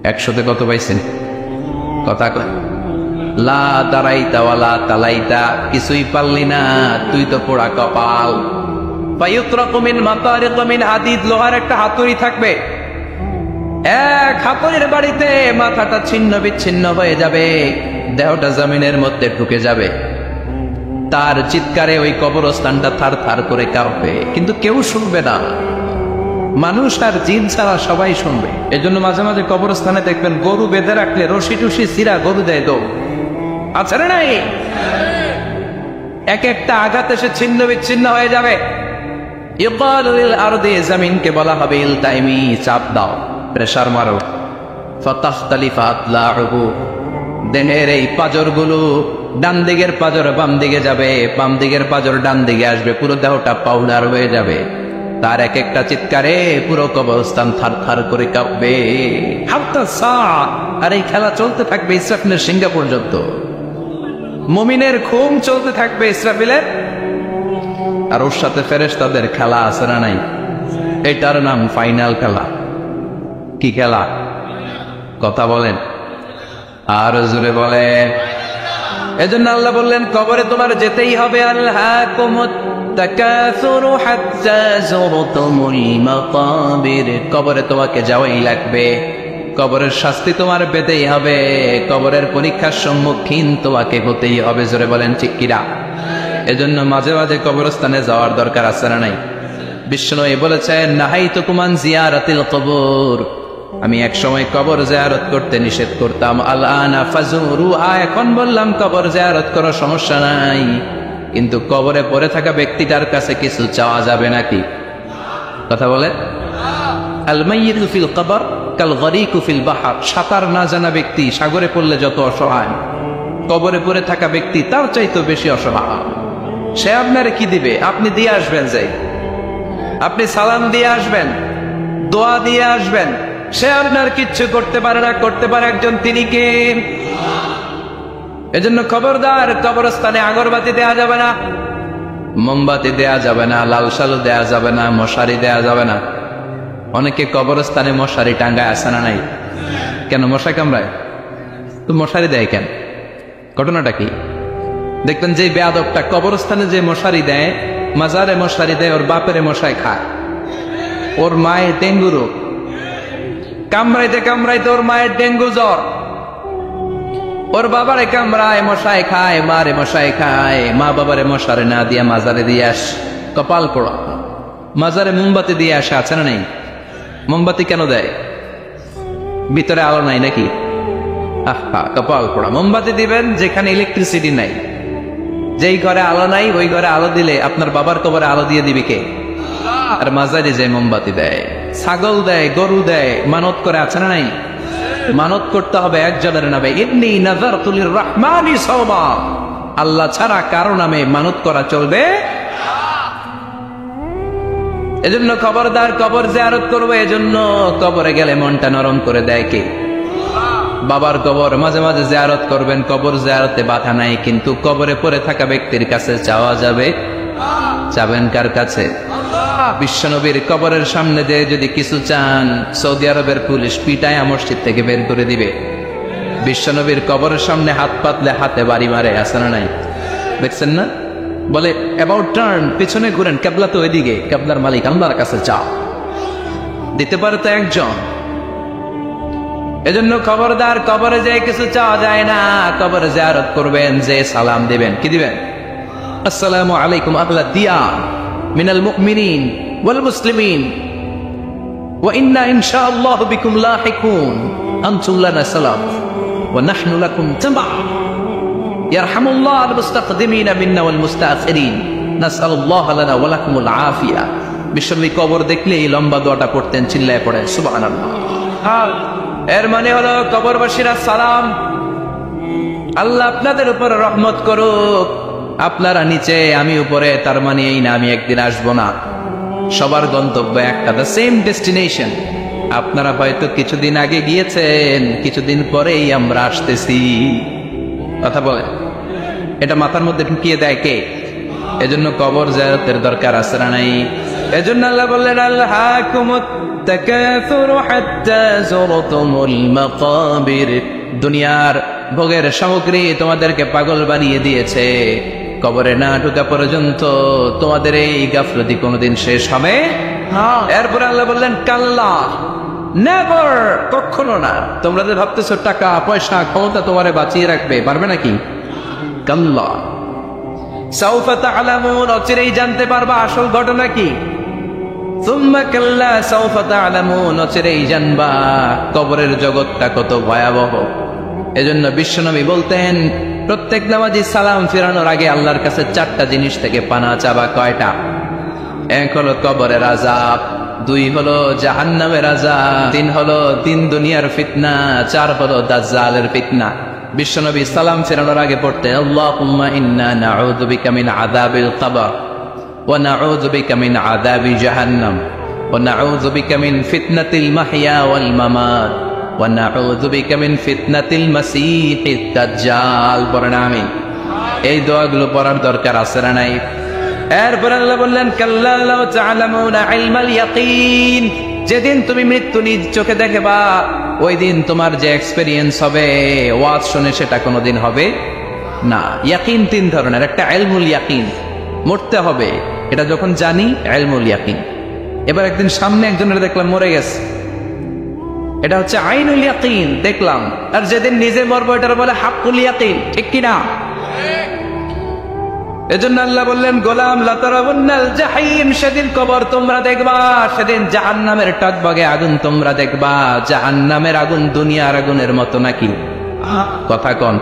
100তে কত পাইছেন? কথা কয় লা দারাইতা ওয়ালা তালাইতা, কিছুই পারলি না, তুই তো পোড়া কপাল। ফায়ুতরাকু মিন মাতারিক মিন হাদিদ, লোহার একটা হাতুড়ি থাকবে, এক হাতুড়ির বাড়িতে মাথাটা ছিন্ন বিচ্ছিন্ন হয়ে যাবে, দেহটা জমিনের মধ্যে ঢুকে যাবে, তার চিৎকারে ওই কবরস্থানটা থার থার করে কাঁপবে, কিন্তু কেউ শুনবে না। মানুষ আর জিন ছাড়া সবাই শুনবে। এজন্য মাঝে মাঝে কবরস্থানে দেখবেন গরু বেঁধে রাখলে রশি টুসি সিরা গরু দেয় দৌড়, আছে না নাই? এক একটা আঘাত এসে ছিন্ন বিচ্ছিন্ন হয়ে যাবে। ইউকালু লিল আরদি, জমিনকে বলা হবে ইলতাইমি, চাপ দাও, প্রেসার মারো। ফাতাখতালিফু আতলাউহু, দেহের এই পাজরগুলো, ডান দিকের পাজর বাম দিকে যাবে, বাম দিকের পাজর ডান দিকে আসবে, পুরো দেহটা পাউডার হয়ে যাবে। তার এক একটা চিৎকারে পুরো কবরস্থান থার করে কাঁপবে। আর এই খেলা চলতে থাকবে ইসরাফিলের সিংহা পর্যন্ত। মুমিনের খুন চলতে থাকবে ইসরাফিলের, আর ওর সাথে ফেরেশতাদের খেলা আছে না নাই? এটার নাম ফাইনাল খেলা। কি খেলা? কথা বলেন, আর জোরে বলেন। এজন্য আল্লাহ বললেন কবরে তোমার যেতেই হবে। আল্লাহকুমুত তাকাসুরু হাত্তা যুরতুমুল মাকাবির, কবরে তোমাকে যাওয়াই লাগবে। কবরের শাস্তি তোমার পেতেই হবে, কবরের পরীক্ষার সম্মুখীন তোমাকে হতেই হবে। জোরে বলেন ঠিক কিনা? এজন্য মাঝে মাঝে কবরস্থানে যাওয়ার দরকার আছে না নাই? বিশ্বনবী বলেছেন নাহাইতুকুম আন জিয়ারাতিল কবর, আমি এক সময় কবর জিয়ারত করতে নিষেধ করতাম। আলআনা ফাজুরুহা, এখন বললাম কবর জিয়ারত করো, সমস্যা নাই, কিন্তু কবরে পড়ে থাকা ব্যক্তিটার কাছে কিছু চাওয়া যাবে নাকি? কথা বলে। আল মাইয়িতু ফিল কবর কাল গরিকু ফিল বাহর, সাঁতার না জানা ব্যক্তি সাগরে পড়লে যত অসহায়, কবরে পড়ে থাকা ব্যক্তি তার চাইতে বেশি অসহায়। সে আপনারে কি দিবে? আপনি দিয়ে আসবেন, যাই আপনি সালাম দিয়ে আসবেন, দোয়া দিয়ে আসবেন, সে আপনার কিচ্ছু করতে পারে না। করতে পারে একজন, তিনি কে? এজন্য খবরদার, কবরস্থানে আগরবাতি দেয়া যাবে না, মোমবাতি দেয়া যাবে না, লাল সালু দেয়া যাবে না, মশারি দেয়া যাবে না। অনেকে কবরস্থানে মশারি টাঙ্গায় আসে না নাই? কেন? মশা কামড়ায় তো মশারি দেয় কেন? ঘটনাটা কি? দেখবেন যে বেয়াদবটা কবরস্থানে যে মশারি দেয়, মাজারে মশারি দেয়, ওর বাপেরে মশাই খায়, ওর মায়ের ডেঙ্গু রোগ, কামড়াইতে কামড়াইতে ওর মায়ের ডেঙ্গু জ্বর, ওর বাবারে কামড়ায়, মশাই খায়, মারে মশাই খায়, মা বাবারে মশারে না দিয়া মাজারে দিয়ে আস, কপাল পোড়া। মাজারে মোমবাতি দিয়ে আসে, আছে না নেই? মোমবাতি কেন দেয়? ভিতরে আলো নাই নাকি? আহা, কপাল পোড়া। মোমবাতি দিবেন যেখানে ইলেকট্রিসিটি নাই, যেই ঘরে আলো নাই ওই ঘরে আলো দিলে আপনার বাবার কবরে আলো দিয়ে দিবে কে? আর মাজারে যে মোমবাতি দেয়, ছাগল দেয়, গরু দেয়, মানত করে, আছে না নাই? মানত করতে হবে একজনের নামে। ইন্নী নাযারতু লিররহমানি সাওমা, আল্লাহ ছাড়া কারো নামে মানত করা চলবে। এজন্য খবরদার, কবর জিয়ারত করবো। এজন্য কবরে গেলে মনটা নরম করে দেয় কে? বাবার কবর মাঝে মাঝে জিয়ারত করবেন, কবর জিয়ারতে বাধা নাই, কিন্তু কবরে পড়ে থাকা ব্যক্তির কাছে চাওয়া যাবে। চাবেন কার কাছে? বিশ্বনবীর কবরের সামনে দিয়ে যদি কিছু চান, সৌদি আরবের পুলিশ পিটায়া মসজিদ থেকে বের করে দিবে। বিশ্বনবীর কবরের সামনে হাত পাতলে হাতে বাড়ি মারে, আছে না নাই? দেখছেন না? বলে অ্যাবাউট টার্ন, পিছনে ঘুরেন, কেবলা তো ওইদিকে, কেবলার মালিক আল্লাহর কাছে চাও। দিতে পারে তো একজন। এজন্য খবরদার, কবরে যে কিছু চাওয়া যায় না। কবরে জিয়ারত করবেন, যে সালাম দিবেন, কি দিবেন? আসসালামু আলাইকুম আহলাদ দিয়ার মিনাল মুমিনিন ওয়াল মুসলিমিন ওয়া ইন্না ইনশাআল্লাহু বিকুম লাহিকুন আনতুম লানা সালাম ওয়া নাহনু লাকুম তাবা ইয়ারহামুল্লাহ আল মুস্তাকদিমিনা মিন্না ওয়াল মুস্তাখিরিন নাসআলুল্লাহ লানা ওয়া লাকুমুল আফিয়া। বিশ্বনবী কবর দেখলে এই লম্বা দোয়াটা পড়তেন, চিল্লায় পড়ে সুবহানাল্লাহ। এর মানে হলো কবরবাসীরা সালাম, আল্লাহ আপনাদের উপর রহমত করুক, আপনারা নিচে আমি উপরে, তার মানে এই না আমি একদিন আসবো না। সবার গন্তব্য একটা, দ্য সেম ডেস্টিনেশন। আপনারা হয়তো কিছুদিন আগে গিয়েছেন, কিছুদিন পরেই আমরা আসতেছি। কথা বলে, এটা মাথার মধ্যে ঢুকিয়ে দেয় কে? এজন্য কবর জিয়ারতের দরকার আছে না নাই? এজন্য আল্লাহ বললেন আলহাকুমুত তাকাসুরু হাত্তা যুরতুমুল মাকাবির, দুনিয়ার ভোগের সামগ্রী তোমাদেরকে পাগল বানিয়ে দিয়েছে, কবরে না ঢোকা পর্যন্ত তোমাদের এই গাফলতি কোনোদিন শেষ হবে? এরপর আল্লাহ বললেন কাল্লা, নেভার, কখনো না। তোমরা যে ভাবতেছো টাকা পয়সা ক্ষমতা তোমারে বাঁচিয়ে রাখবে, পারবে নাকি? কাল্লা সাউফা তা'লামুন, অচিরেই জানতে পারবা আসল ঘটনা কি। সুম্মা কাল্লা সাউফা তা'লামুন, অচিরেই জানবা কবরের জগৎটা কত ভয়াবহ। এজন্য বিশ্বনবী বলতেন প্রত্যেক নামাজি সালাম ফিরানোর আগে আল্লাহর কাছে 4টা জিনিস থেকে পানা চাবা। কয়টা? 1 হলো কবরের আযাব, 2 হলো জাহান্নামের আযাব, 3 হলো দিন দুনিয়ার ফিতনা, 4 হলো দাজ্জালের ফিতনা। বিশ্বনবী সালাম ফিরানোর আগে পড়তেন আল্লাহুম্মা ইন্না নাউযু বিকা মিন আযাবিল কবর ওয়া নাউযু বিকা মিন আযাবি জাহান্নাম ওয়া নাউযু বিকা মিন ফিতনাতিল মাহইয়া ওয়াল মামাত ওয়া নাউযু বিকা মিন ফিতনাতিল মাসীহিদ দাজ্জাল। পড়েন আমিন। এই দোয়াগুলো পড়ার দরকার আছে না নাই? এরপর আল্লাহ বললেন, কাল্লা লাউ তা'লামুনা ইলমাল ইয়াকিন, যেদিন তুমি মৃত্যু নিজ চোখে দেখবা ওই দিন তোমার যে এক্সপেরিয়েন্স হবে ওয়াজ শুনে সেটা কোনোদিন হবে না। ইয়াকিন তিন ধরনের, একটা ইলমুল ইয়াকিন, মরতে হবে, এটা যখন জানি ইলমুল ইয়াকিন। এবার একদিন সামনে একজনের দেখলাম মরে গেছে, এটা হচ্ছে আইনুল ইয়াকিন, দেখলাম। আর যেদিন নিজে মরবো এটার বলে হাক্কুল ইয়াকিন, ঠিক কি না? এজন্য আল্লাহ বললেন, গোলাম লা তারাউন্নাল জাহিম, সেদিন কবর তোমরা দেখবা, সেদিন জাহান্নামের টকবগে আগুন তোমরা দেখবা। জাহান্নামের আগুন দুনিয়ার আগুনের মতো নাকি? কথা কোন?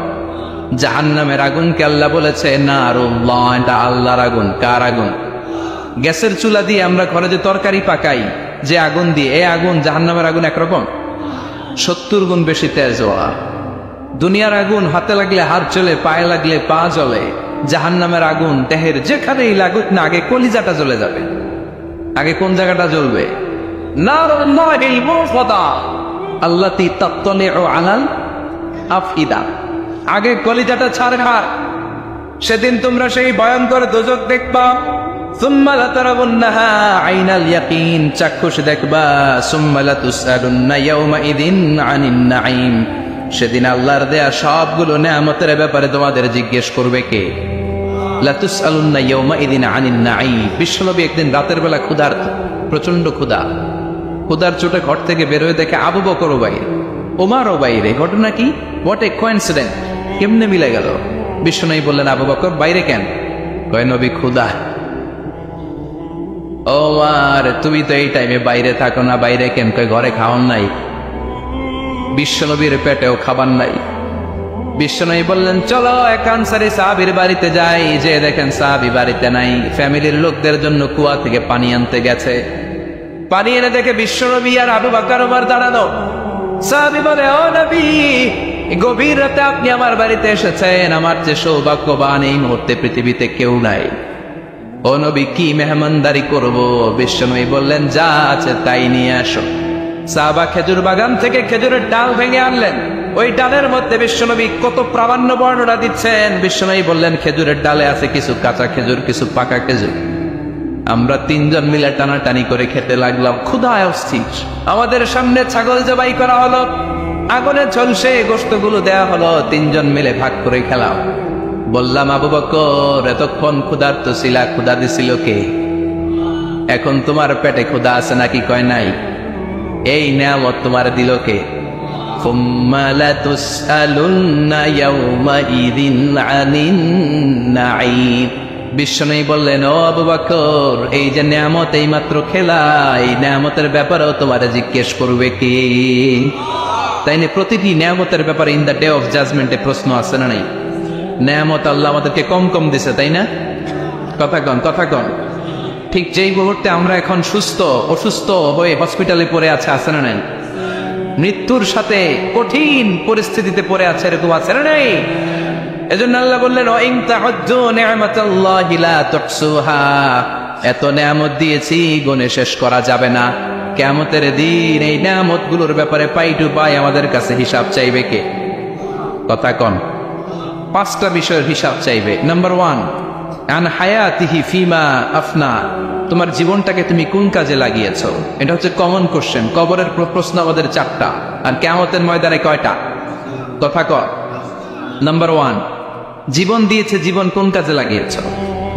জাহান্নামের আগুনকে আল্লাহ বলেছে নারুল্লাহ, এটা আল্লাহর আগুন। কার আগুন? গ্যাসের চুলা দিয়ে আমরা ঘরে যে তরকারি পাকাই যে আগুন দিয়ে, এই আগুন জাহান্নামের আগুন একরকম, 70 গুণ বেশি তেজ। দুনিয়ার আগুন হাতে লাগলে হাত জ্বলে, পায়ে লাগলে পা জ্বলে। জাহান্নামের আগুন দেহের যেখানেই লাগুক না, আগে কলিজাটা জ্বলে যাবে। আগে কোন জায়গাটা জ্বলবে? নারুল্লাহিল মুফাদা আল্লাতী তাত্তালিউ আলাল আফইদা, আগে কলিজাটা ছাড়বে। সেদিন তোমরা সেই ভয়ঙ্কর দোজখ দেখবা। সুম্মা লাতারাউন্নাহা আইনাল ইয়াকিন, চাক্ষুষ দেখবা। সুম্মা লাতুসআলুন্না ইয়াওমাইযিন আনিন নাঈম, সেদিন আল্লাহর দেয়া সবগুলো নেয়ামতের ব্যাপারে তোমাদের জিজ্ঞেস করবে কে? লাতুসআলুন্না ইয়াওমাইযিন আনিন নাঈম। বিশ্বনবী একদিন রাতের বেলা ক্ষুধার্ত, প্রচন্ড ক্ষুধা, ক্ষুধার চোটে ঘর থেকে বের হয়ে দেখে আবু বকরও বাইরে, ওমরও বাইরে। ঘটনা কি? হোয়াট এ কোইন্সিডেন্ট, কেমনে মিলে গেল? বিশ্বনবী বললেন, আবু বকর বাইরে কেন? কয় নবী ক্ষুধা। ওমর তুমি তো এই টাইমে বাইরে থাকো না, বাইরে কেন? কয় ঘরে খাওয়ান নাই, বিশ্বনবীর পেটেও খাবার নাই। বিশ্বনবী বললেন, চলো এক আনসারী সাহাবীর বাড়িতে যাই। যে দেখেন সাহাবী বাড়িতে নাই, ফ্যামিলির লোকদের জন্য কুয়া থেকে পানি আনতে গেছে। পানি এনে দেখে বিশ্বনবী আর আবু বকর ওমর দাঁড়ানো। সাহাবী বলে, ও নবী, গভীর রাতে আপনি আমার বাড়িতে এসেছেন, আমার যে সৌভাগ্যবান এই মুহূর্তে পৃথিবীতে কেউ নাই। ও নবী, কি মেহমানদারি করব? বিশ্বনবী বললেন, যা আছে তাই নিয়ে আসো। সাহাবা খেজুর বাগান থেকে খেজুরের ডাল ভেঙে আনলেন। ওই ডালের মধ্যে বিশ্বনবী কত প্রামাণ্য বর্ণনা দিচ্ছেন। বিশ্বনবী বললেন, খেজুরের ডালে আছে কিছু কাঁচা খেজুর, কিছু পাকা খেজুর। আমরা তিনজন মিলে টানাটানি করে খেতে লাগলাম, ক্ষুধায় অস্থির। আমাদের সামনে ছাগল জবাই করা হলো, আগুনে ঝলসে গোশতগুলো দেয়া হলো, তিনজন মিলে ভাগ করে খেলাম। বললাম, আবু বকর এতক্ষণ ক্ষুধার্ত ছিলা, ক্ষুধা দিছিল কে? এখন তোমার পেটে ক্ষুধা আছে নাকি? কয় নাই। এই নেয়ামত তোমার দিল কে? সুম্মা লাতুসআলুন্না ইয়াওমাইযিন আনিন নাঈম। বিশ্বনবী বললেন, ও আবু বকর, এই যে নেয়ামত এই মাত্র খেলা, এই নেয়ামতের ব্যাপারেও তোমার জিজ্ঞেস করবে কে? তাই না? প্রতিটি নেয়ামতের ব্যাপারে ইন দ্য ডে অফ জাজমেন্টে প্রশ্ন আছে না নাই? নেয়ামত আল্লাহ আমাদেরকে কম কম দিছে, তাই না? কথা কন, কথা কন। ঠিক যেই মুহূর্তে আমরা এখন সুস্থ, অসুস্থ হয়ে হসপিটালে পড়ে আছে না নাই? মৃত্যুর সাথে কঠিন পরিস্থিতিতে পড়ে আছে, এরকম আছে না নাই? এজন্য আল্লাহ বললেন, ওয়াইন তাউদ্দু নি'মাতাল্লাহি লা তুহসুহা, এত নেয়ামত দিয়েছি গুণে শেষ করা যাবে না। কিয়ামতের দিন এই নেয়ামতগুলোর ব্যাপারে পাই টু পাই আমাদের কাছে হিসাব চাইবে কে? কথা কন। 5টা বিষয়ের হিসাব চাইবে। নাম্বার 1, আন হায়াতিহি ফিমা আফনা, তোমার জীবনটাকে তুমি কোন কাজে লাগিয়েছো? এটা হচ্ছে কমন কোশ্চেন। কবরের প্রশ্ন আমাদের 4টা, আর কিয়ামতের ময়দানে কয়টা? কথা কর। নাম্বার 1, জীবন দিয়েছে, জীবন কোন কাজে লাগিয়েছো?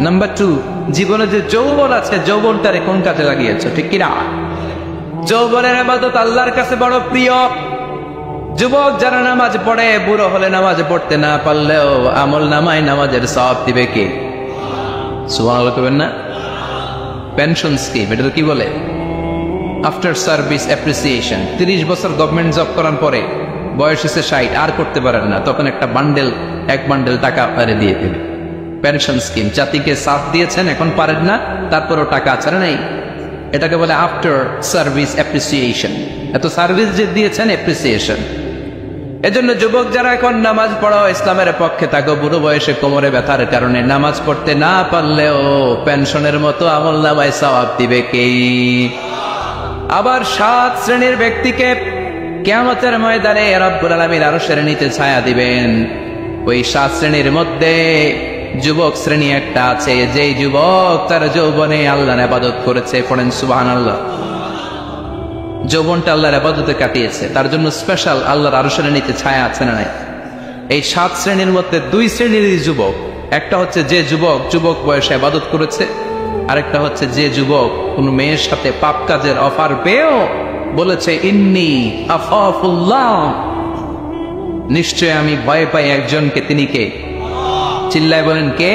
নাম্বার 2, জীবনে যে যৌবন আছে, যৌবনটারে কোন কাজে লাগিয়েছো? ঠিক কিনা? যৌবনের ইবাদত আল্লাহর কাছে বড় প্রিয়। যুবক যারা নামাজ পড়ে, বুড়ো হলে নামাজ পড়তে না পারলেও আমল নামায় নামাজের সওয়াব দিবে কে? সুবহানাল্লাহ কইবেন না? পেনশন স্কিম, এটা কি বলে? After service appreciation. 30 বছর গভর্নমেন্ট জব করার পরে বয়স হচ্ছে 60, আর করতে পারেন না, তখন একটা বান্ডেল, 1 বান্ডেল টাকা আপনারে দিয়ে দেবে। পেনশন স্কিম, জাতিকে সাথ দিয়েছেন, এখন পারেন না, তারপরও টাকা আছে না নাই? এটাকে বলে আফটার সার্ভিস অ্যাপ্রিসিয়েশন। এত সার্ভিস যে দিয়েছেন, অ্যাপ্রিসিয়েশন। এজন্য যুবক যারা এখন নামাজ পড়ো, ইসলামের পক্ষে থাকো, বুড়ো বয়সে কোমরে ব্যথার কারণে নামাজ পড়তে না পারলেও পেনশনের মতো আমলনামায় সওয়াব দিবে কে? আবার 7 শ্রেণীর ব্যক্তিকে কিয়ামতের ময়দানে রব্বুল আলামিন আরশের নিচে ছায়া দিবেন। ওই 7 শ্রেণীর মধ্যে যুবক শ্রেণী একটা আছে, যেই যুবক তার যৌবনে আল্লাহর ইবাদত করেছে। পড়েন সুবহানাল্লাহ। যৌবনটা আল্লাহর ইবাদতে কাটিয়েছে, তার জন্য স্পেশাল আল্লাহর আরশের নিচে ছায়া আছে না নাই? এই 7 শ্রেণীর মধ্যে 2 শ্রেণীর যুবক, একটা হচ্ছে যে যুবক বয়সে ইবাদত করেছে, আরেকটা হচ্ছে যে যুবক কোন মেয়ের সাথে পাপ কাজের অফার পেয়েও বলেছে ইন্নী আখাফুল্লাহ, নিশ্চয় আমি ভয় পাই একজনকে। তিনি কে? চিল্লায় বলেন কে?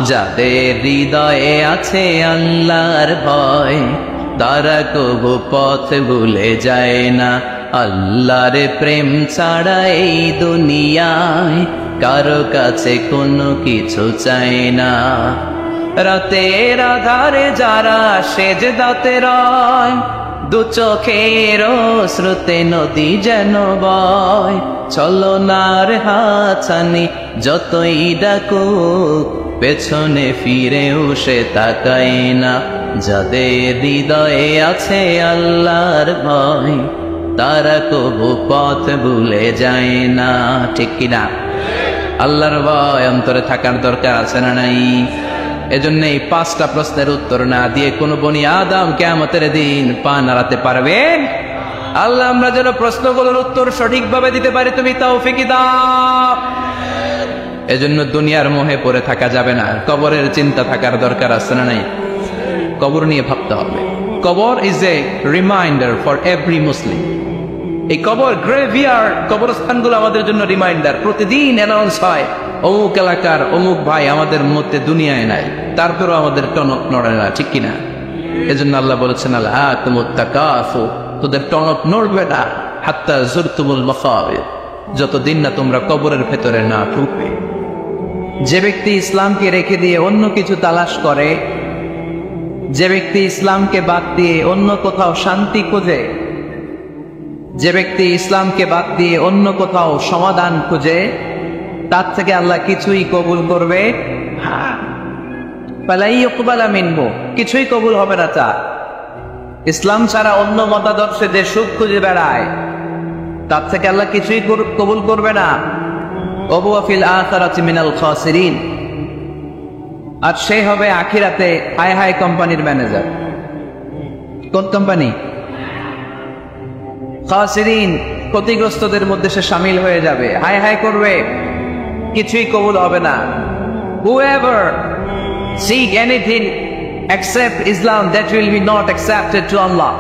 যাদের হৃদয়ে আছে আল্লাহর ভয়, তারা কবু পথ ভুলে যায় না। আল্লাহর প্রেম ছাড়া এই দুনিয়ায় কারো কাছে কোনো কিছু চায় না। রাতের আধারে যারা সেজদাতে রয়, দু চোখের স্রোতে নদী যেন বয়। ছলনার হাতছানি যতই ডাকুক, পেছনে ফিরেও সে তাকায় না। যাদের হৃদয়ে আছে আল্লাহর ভয়, তারা কবু পথ ভুলে যায় না। ঠিক কিনা? আল্লাহর ভয় অন্তরে থাকার দরকার আছে না নাই? এজন্য এই 5টা প্রশ্নের উত্তর না দিয়ে কোনো বনি আদম কিয়ামতের দিন পা নাড়াতে পারবেন? আল্লাহ আমরা যেন প্রশ্নগুলোর উত্তর সঠিকভাবে দিতে পারি, তুমি তৌফিক দাও। এজন্য দুনিয়ার মোহে পড়ে থাকা যাবে না, কবরের চিন্তা থাকার দরকার আছে না নাই? কবর নিয়ে ভাবতে হবে। কবর is a reminder for every মুসলিম। এই কবর গ্রেভিয়ার্ড, কবরস্থানগুলো আমাদের জন্য রিমাইন্ডার। প্রতিদিন অ্যানাউন্স হয় অমুক এলাকার অমুক ভাই আমাদের মধ্যে দুনিয়ায় নাই, তারপরেও আমাদের টনক নড়ে না। ঠিক কিনা? এজন্য আল্লাহ বলেছেন আলহাকুমুত তাকাসুর, তোদের টনক নড়বে না হাত্তা যুরতুমুল মাকাবির, যতদিন না তোমরা কবরের ভেতরে না ঢুকবে। যে ব্যক্তি ইসলামকে রেখে দিয়ে অন্য কিছু তালাশ করে, যে ব্যক্তি ইসলামকে বাদ দিয়ে অন্য কোথাও শান্তি খোঁজে, যে ব্যক্তি ইসলামকে বাদ দিয়ে অন্য কোথাও সমাধান খুঁজে, তার থেকে আল্লাহ কিছুই কবুল করবে কিছুই কবুল হবে না। তার ইসলাম ছাড়া অন্য মতাদর্শে যে সুখ খুঁজে বেড়ায়, তার থেকে আল্লাহ কিছুই কবুল করবে না। ওয়াফিল আখিরাতি মিনাল খাসিরিন, আর সে হবে আখিরাতে হাই হাই কোম্পানির ম্যানেজার। কোন কোম্পানি? খাসিরিন, ক্ষতিগ্রস্তদের মধ্যে সে শামিল হয়ে যাবে, হাই হাই করবে, কিছুই কবুল হবে না। Whoever seek anything except Islam, that will be not accepted to Allah,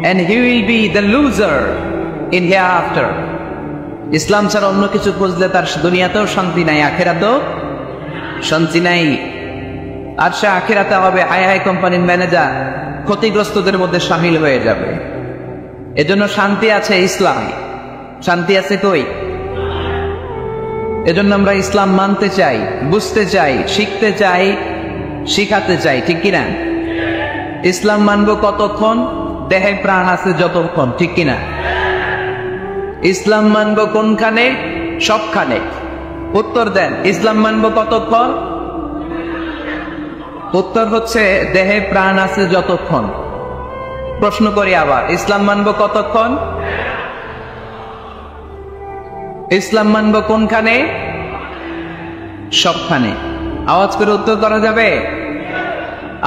and he will be the loser in hereafter. ইসলাম ছাড়া অন্য কিছু খুঁজলে তার দুনিয়াতেও শান্তি নাই, আখিরাতেও শান্তি নাই। আর সে আখিরাতে হবে হাই হাই কোম্পানির ম্যানেজার, ক্ষতিগ্রস্তদের মধ্যে শামিল হয়ে যাবে। এজন্য শান্তি আছে ইসলাম, শান্তি আছে কই? এজন্য আমরা ইসলাম মানতে চাই, বুঝতে চাই, শিখতে চাই, শিখাতে চাই। ঠিক কিনা? ইসলাম মানবো কতক্ষণ? দেহে প্রাণ আছে যতক্ষণ। ঠিক কিনা? ইসলাম মানবো কোনখানে? সবখানে। উত্তর দেন, ইসলাম মানবো কতক্ষণ? উত্তর হচ্ছে দেহে প্রাণ আছে যতক্ষণ। প্রশ্ন করি আবার, ইসলাম মানবো কতক্ষণ? ইসলাম মানবো কোনখানে? সবখানে। আওয়াজ করে উত্তর করা যাবে?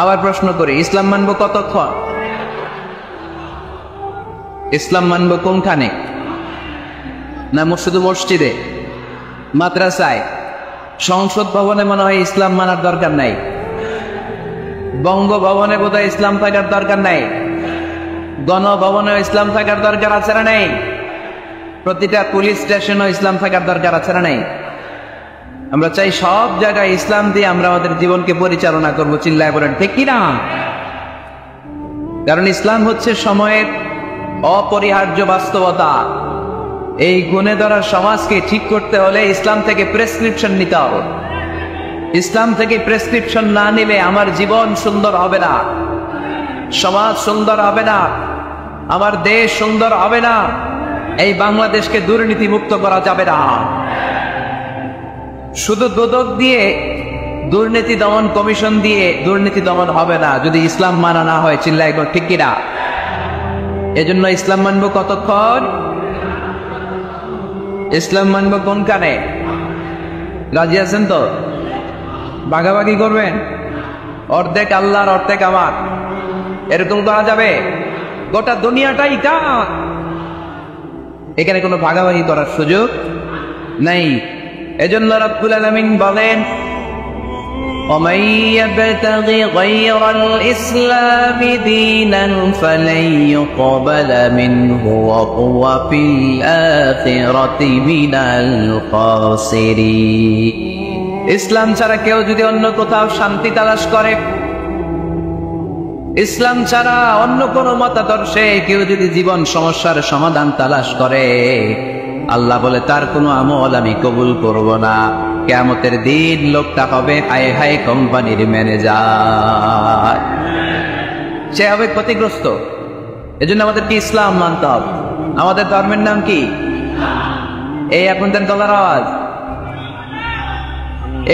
আবার প্রশ্ন করি, ইসলাম মানবো কতক্ষণ? ইসলাম মানবো কোনখানে? না শুধু মসজিদে, মাদ্রাসায়, সংসদ ভবনে মনে হয় ইসলাম মানার দরকার নাই, বঙ্গভবনে বোধহয় ইসলাম থাকার দরকার নাই, গণভবনে ইসলাম থাকার দরকার আছে না নাই? প্রতিটা পুলিশ স্টেশনও ইসলাম থাকার দরকার আছে না নাই? আমরা চাই সব জায়গায় ইসলাম দিয়ে আমরা আমাদের জীবনকে পরিচালনা করবো। চিল্লায় বলেন ঠিক কিনা? কারণ ইসলাম হচ্ছে সময়ের অপরিহার্য বাস্তবতা। এই গুণে ধরা সমাজকে ঠিক করতে হলে ইসলাম থেকে প্রেসক্রিপশন নিতে হবে। ইসলাম থেকে প্রেসক্রিপশন না নিলে আমার জীবন সুন্দর হবে না, সমাজ সুন্দর হবে না, আমার দেশ সুন্দর হবে না, এই বাংলাদেশকে দুর্নীতি মুক্ত করা যাবে না। শুধু দুদক দিয়ে, দুর্নীতি দমন কমিশন দিয়ে দুর্নীতি দমন হবে না যদি ইসলাম মানা না হয়। চিল্লায় গো ঠিক কিনা? এজন্য ইসলাম মানবো কতক্ষণ? ইসলাম মানবো কোন কানে? রাজি আছেন তো? ভাগাভাগি করবেন? অর্ধেক আল্লাহর অর্ধেক আমার, এরকম করা যাবে? গোটা দুনিয়াটাই কার, এখানে কোনো ভাগাভাগি করার সুযোগ নাই। এজন্য রব্বুল আলামিন বলেন, ومن يبتغ غير الإسلام دينا فلن يقبل منه وهو في الآخرة من الخاسرين। ইসলাম ছাড়া কেউ যদি অন্য কোথাও শান্তি তালাশ করে, ইসলাম ছাড়া অন্য কোন মতাদর্শে কেউ যদি জীবন সমস্যার সমাধান তালাশ করে, আল্লাহ বলে তার কোনো আমল আমি কবুল করব না। কিয়ামতের দিন লোকটা হবে হায় হায় কোম্পানির ম্যানেজার, সে হবে ক্ষতিগ্রস্ত। এজন্য আমাদেরকে ইসলাম মানতে হবে। আমাদের ধর্মের নাম কি? এই আপনাদের গলার আওয়াজ,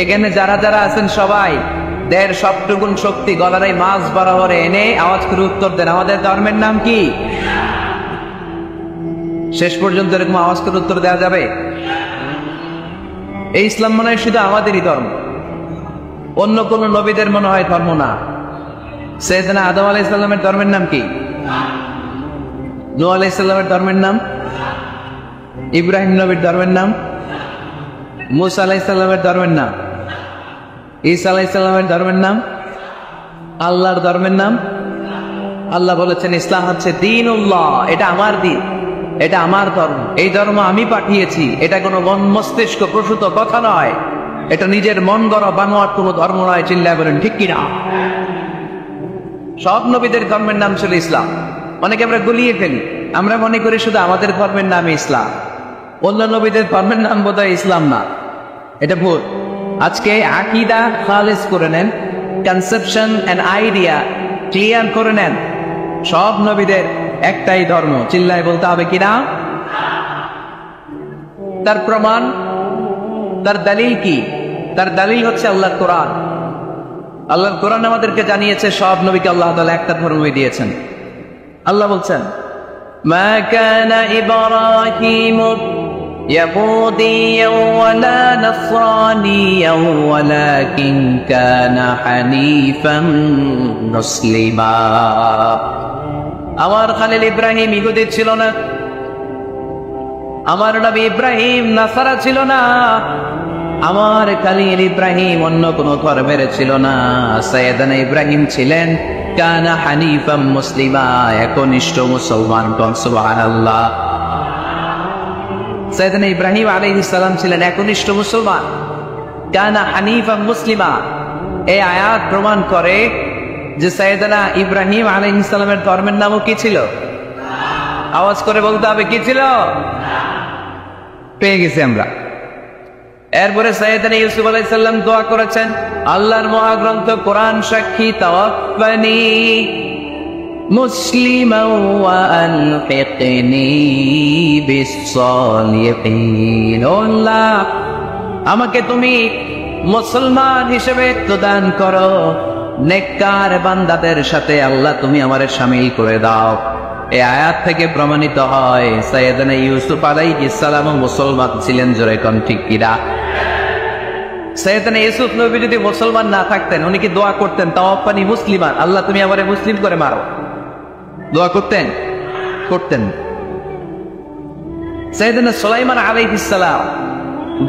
এখানে যারা যারা আছেন সবাই দেড় সবটুকুন শক্তি গলার এই মাছ বরাবর এনে আওয়াজ করে উত্তর দেন, আমাদের ধর্মের নাম কি? শেষ পর্যন্ত এরকম আওয়াজ করে উত্তর দেওয়া যাবে? এই ইসলাম মনে হয় শুধু আমাদেরই ধর্ম, অন্য কোন নবীদের মনে হয় ধর্ম না। সাইয়েদনা আদম আলাইহিস সালামের ধর্মের নাম কি? নূহ আলাইহিস সালামের ধর্মের নাম? ইব্রাহিম নবীর ধর্মের নাম? মুসা আলাইহিস সালামের ধর্মের নাম? ঈসা আলাইহিস সালামের ধর্মের নাম? আল্লাহর ধর্মের নাম? আল্লাহ বলেছেন ইসলাম হচ্ছে দ্বীনুল্লাহ, এটা আমার দ্বীন, এটা আমার ধর্ম, এই ধর্ম আমি পাঠিয়েছি। এটা কোনো মন মস্তিষ্ক প্রসূত কথা নয়, এটা নিজের মন গড়া বানোয়াট কোনো ধর্ম নয়। চিল্লায় বলেন ঠিক কিনা? সব নবীদের ধর্মের নাম ছিল ইসলাম। অনেকে আমরা গুলিয়ে ফেলি, আমরা মনে করি শুধু আমাদের ধর্মের নাম ইসলাম, অন্য নবীদের ধর্মের নাম বোধহয় ইসলাম না। এটা ভুল। আজকে আকীদা খালিস করে নেন, কনসেপশন এন্ড আইডিয়া ক্লিয়ার করে নেন। সব নবীদের একটাই ধর্ম, চিল্লায় বলতে হবে কিনা? তার প্রমাণ, তার দলিল কি? তার দলিল হচ্ছে আল্লাহর কোরআন। আল্লাহর কোরআন আমাদেরকে জানিয়েছে সব নবীকে আল্লাহ তাআলা একটা ধর্মই দিয়েছেন। আল্লাহ বলছেন, মা কানা ইব্রাহিম ইয়াহুদিয়্যান ওয়ালা নাসরানিয়্যান ওয়ালাকিন কানা হানিফান মুসলিমা। আমার খালিল ইব্রাহিম ইহুদি ছিল না, আমার নবী ইব্রাহিম নাসারা ছিল না, আমার খালিল ইব্রাহিম অন্য কোন ধর্মের ছিল না। সাইয়েদনা ইব্রাহিম ছিলেন কানা হানিফাম মুসলিমা, একনিষ্ঠ মুসলমান। সুবহানাল্লাহ। সাইয়েদনা ইব্রাহিম আলাইহিস সালাম ছিলেন একনিষ্ঠ মুসলমান, কানা হানিফাম মুসলিমা। এই আয়াত প্রমাণ করে যে সাইয়েদনা ইব্রাহিম আলাইহিস সালামের ধর্মের নামও কি ছিল? আওয়াজ করে বলতে হবে কি ছিল? পেয়ে গেছি আমরা। এরপরে সাইয়েদনা ইউসুফ আলাইহিস সালাম দোয়া করেছেন, আল্লাহর মহাগ্রন্থ কোরআন সাক্ষী, তাওয়াফানি মুসলিমান ওয়া আলহিকনি বিস-সালিহিন। আল্লাহ, আমাকে তুমি মুসলমান হিসেবে দান করো, নেককার বান্দাদের সাথে আল্লাহ তুমি আমারে শামিল করে দাও। এই আয়াত থেকে প্রমাণিত হয় সাইয়েদনা ইউসুফ আলাইহিস সালাম মুসলমান ছিলেন। জোরে কোন ঠিক কিনা? সাইয়েদনা ইউসুফ নবী যদি মুসলমান না থাকতেন, উনি কি দোয়া করতেন তাওয়াফানি মুসলিমান, আল্লাহ তুমি আমারে মুসলিম করে মারো? দোয়া করতেন? করতেন। সাইয়েদনা সুলাইমান আলাইহিস সালাম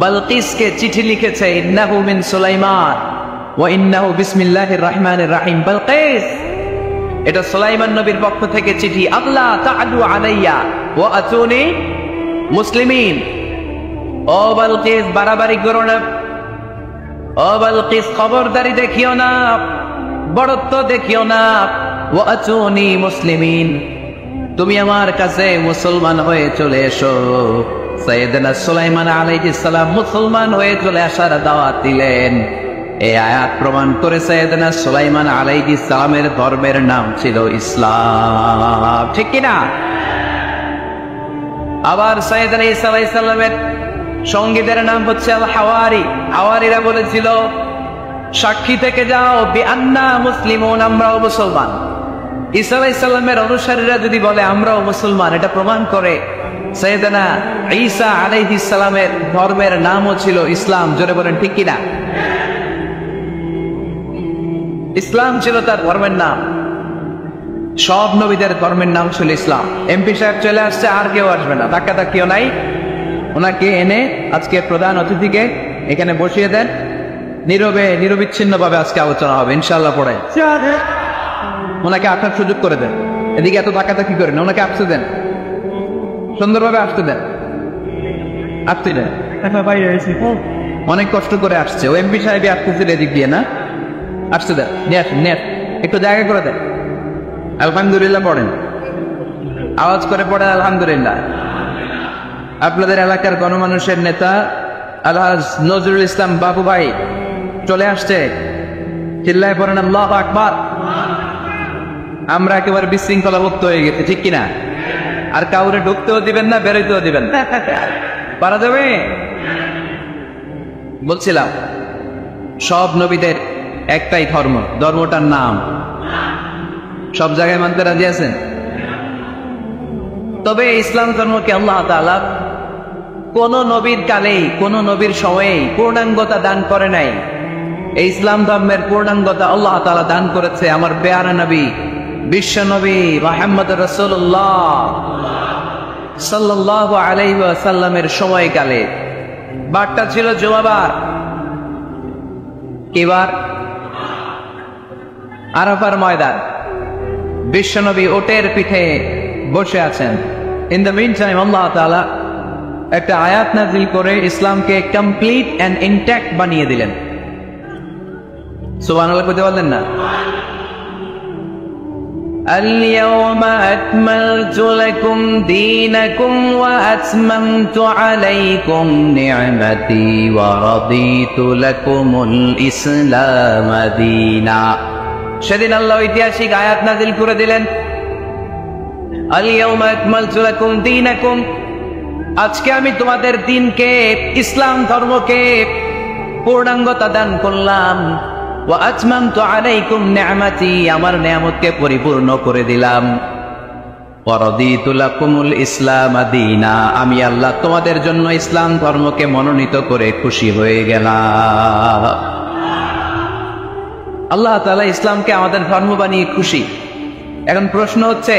বালকিসকে চিঠি লিখেছে, ইন্নাহু মিন সুলাইমান ওয়া ইন্নাহু বিসমিল্লাহির রহমানির রহিম। বালকিস, এটা সুলাইমান নবীর পক্ষ থেকে চিঠি। আল্লাহ তাআলু আলাইয়া ওয়া আতুনি মুসলিমিন। ও বালকিস, বাড়াবাড়ি করো না। ও বালকিস, খবরদারি দেখিও না, বড়ত্ব দেখিও না। ওয়া আতুনি মুসলিমিন, তুমি আমার কাছে মুসলমান হয়ে চলে এসো। সাইয়েদনা সুলাইমান আলাইহিস সালাম মুসলমান হয়ে চলে আসার দাওয়াত দিলেন। এই আয়াত প্রমাণ করে সাইয়েদনা সুলাইমান আলাইহিস সালামের ধর্মের নাম ছিল ইসলাম। ঠিক কিনা? আবার সাইয়েদনা ঈসা আলাইহিস সালামের সঙ্গীদের নাম হচ্ছে আল হাওয়ারি। হাওয়ারিরা বলেছিল, সাক্ষী থেকে যাও বিআন্না মুসলিমুন, আমরাও মুসলমান। ঈসা আলাইহিস সালামের অনুসারীরা যদি বলে আমরাও মুসলমান, এটা প্রমাণ করে সাইয়েদনা ঈসা আলাইহিস সালামের ধর্মের নামও ছিল ইসলাম। জোরে বলেন ঠিক কিনা? ইসলাম ছিল তার ধর্মের নাম। সব নবীদের ধর্মের নাম ছিল ইসলাম। এমপি সাহেব চলে আসছে, আর কেউ আসবে না, ধাক্কা ধাক্কিও নাই। ওনাকে এনে আজকে প্রধান অতিথিকে এখানে বসিয়ে দেন, নীরবে নিরবিচ্ছিন্ন ভাবে আজকে আলোচনা হবে ইনশাআল্লাহ। পড়ে ওনাকে আসার সুযোগ করে দেন। এদিকে এত ধাক্কা ধাক্কি করেন, ওনাকে আসতে দেন, সুন্দরভাবে আসতে দেন, আসতে দেন। অনেক কষ্ট করে আসছে, ও এমপি সাহেবই আসতেছে এদিক দিয়ে না, আসতে দেন, নিয়ে আসেন, নিয়ে আসেন, একটু জায়গা করে দেন। আলহামদুলিল্লাহ পড়েন, আওয়াজ করে পড়েন আলহামদুলিল্লাহ। আপনাদের এলাকার গণমানুষের নেতা আলহাজ নজরুল ইসলাম বাবু ভাই চলে আসছে, চিল্লায় পড়েন আল্লাহু আকবার। আমরা একেবারে বিশৃঙ্খলা মুক্ত হয়ে গেছে, ঠিক কিনা? আর কাউরে ঢুকতেও দিবেন না, বেরোইতেও দিবেন না, পারা যাবে? বলছিলাম সব নবীদের একটাই ধর্ম, ধর্মটার নাম সব জায়গায় মানতে রাজি আছেন। তবে ইসলাম ধর্মকে আল্লাহ তাআলা কোন নবীর কালেই, কোন নবীর সময়েই পূর্ণাঙ্গতা দান করে নাই। এই ইসলাম ধর্মের পূর্ণাঙ্গতা আল্লাহ তাআলা দান করেছে আমার পেয়ারা নবী, বিশ্ব নবী মুহাম্মদ রাসূলুল্লাহ সাল্লাল্লাহু আলাইহি ওয়াসাল্লামের সময়কালে। বারটা ছিল জুমাবার। কিবার? আরাফার ময়দান। বিশ্বনবী ওটের পিঠে বসে আছেন। ইন দ্য মিন টাইম আল্লাহ তাআলা একটা আয়াত নাযিল করে ইসলামকে কমপ্লিট এন্ড ইনট্যাক্ট বানিয়ে দিলেন। সুবহানাল্লাহ বলতে বললেন না? اليوم أكملت لكم دينكم وأتممت عليكم نعمتي ورضيت لكم الإسلام دينا। সেদিন আল্লাহ ঐতিহাসিক আয়াত নাযিল করে দিলেন, اليوم أكملت لكم دينكم, আজকে আমি তোমাদের দিনকে, ইসলাম ধর্মকে পূর্ণাঙ্গতা দান করলাম। ওয়া আতমামতু আলাইকুম নি'মাতি, আমার নিয়ামতকে পরিপূর্ণ করে দিলাম। ওয়া রাদিতু লাকুমুল ইসলাম দীনা, আমি আল্লাহ তোমাদের জন্য ইসলাম ধর্মকে মনোনীত করে খুশি হয়ে গেলাম। আল্লাহ তাআলা ইসলামকে আমাদের ধর্ম বানিয়ে খুশি। এখন প্রশ্ন হচ্ছে,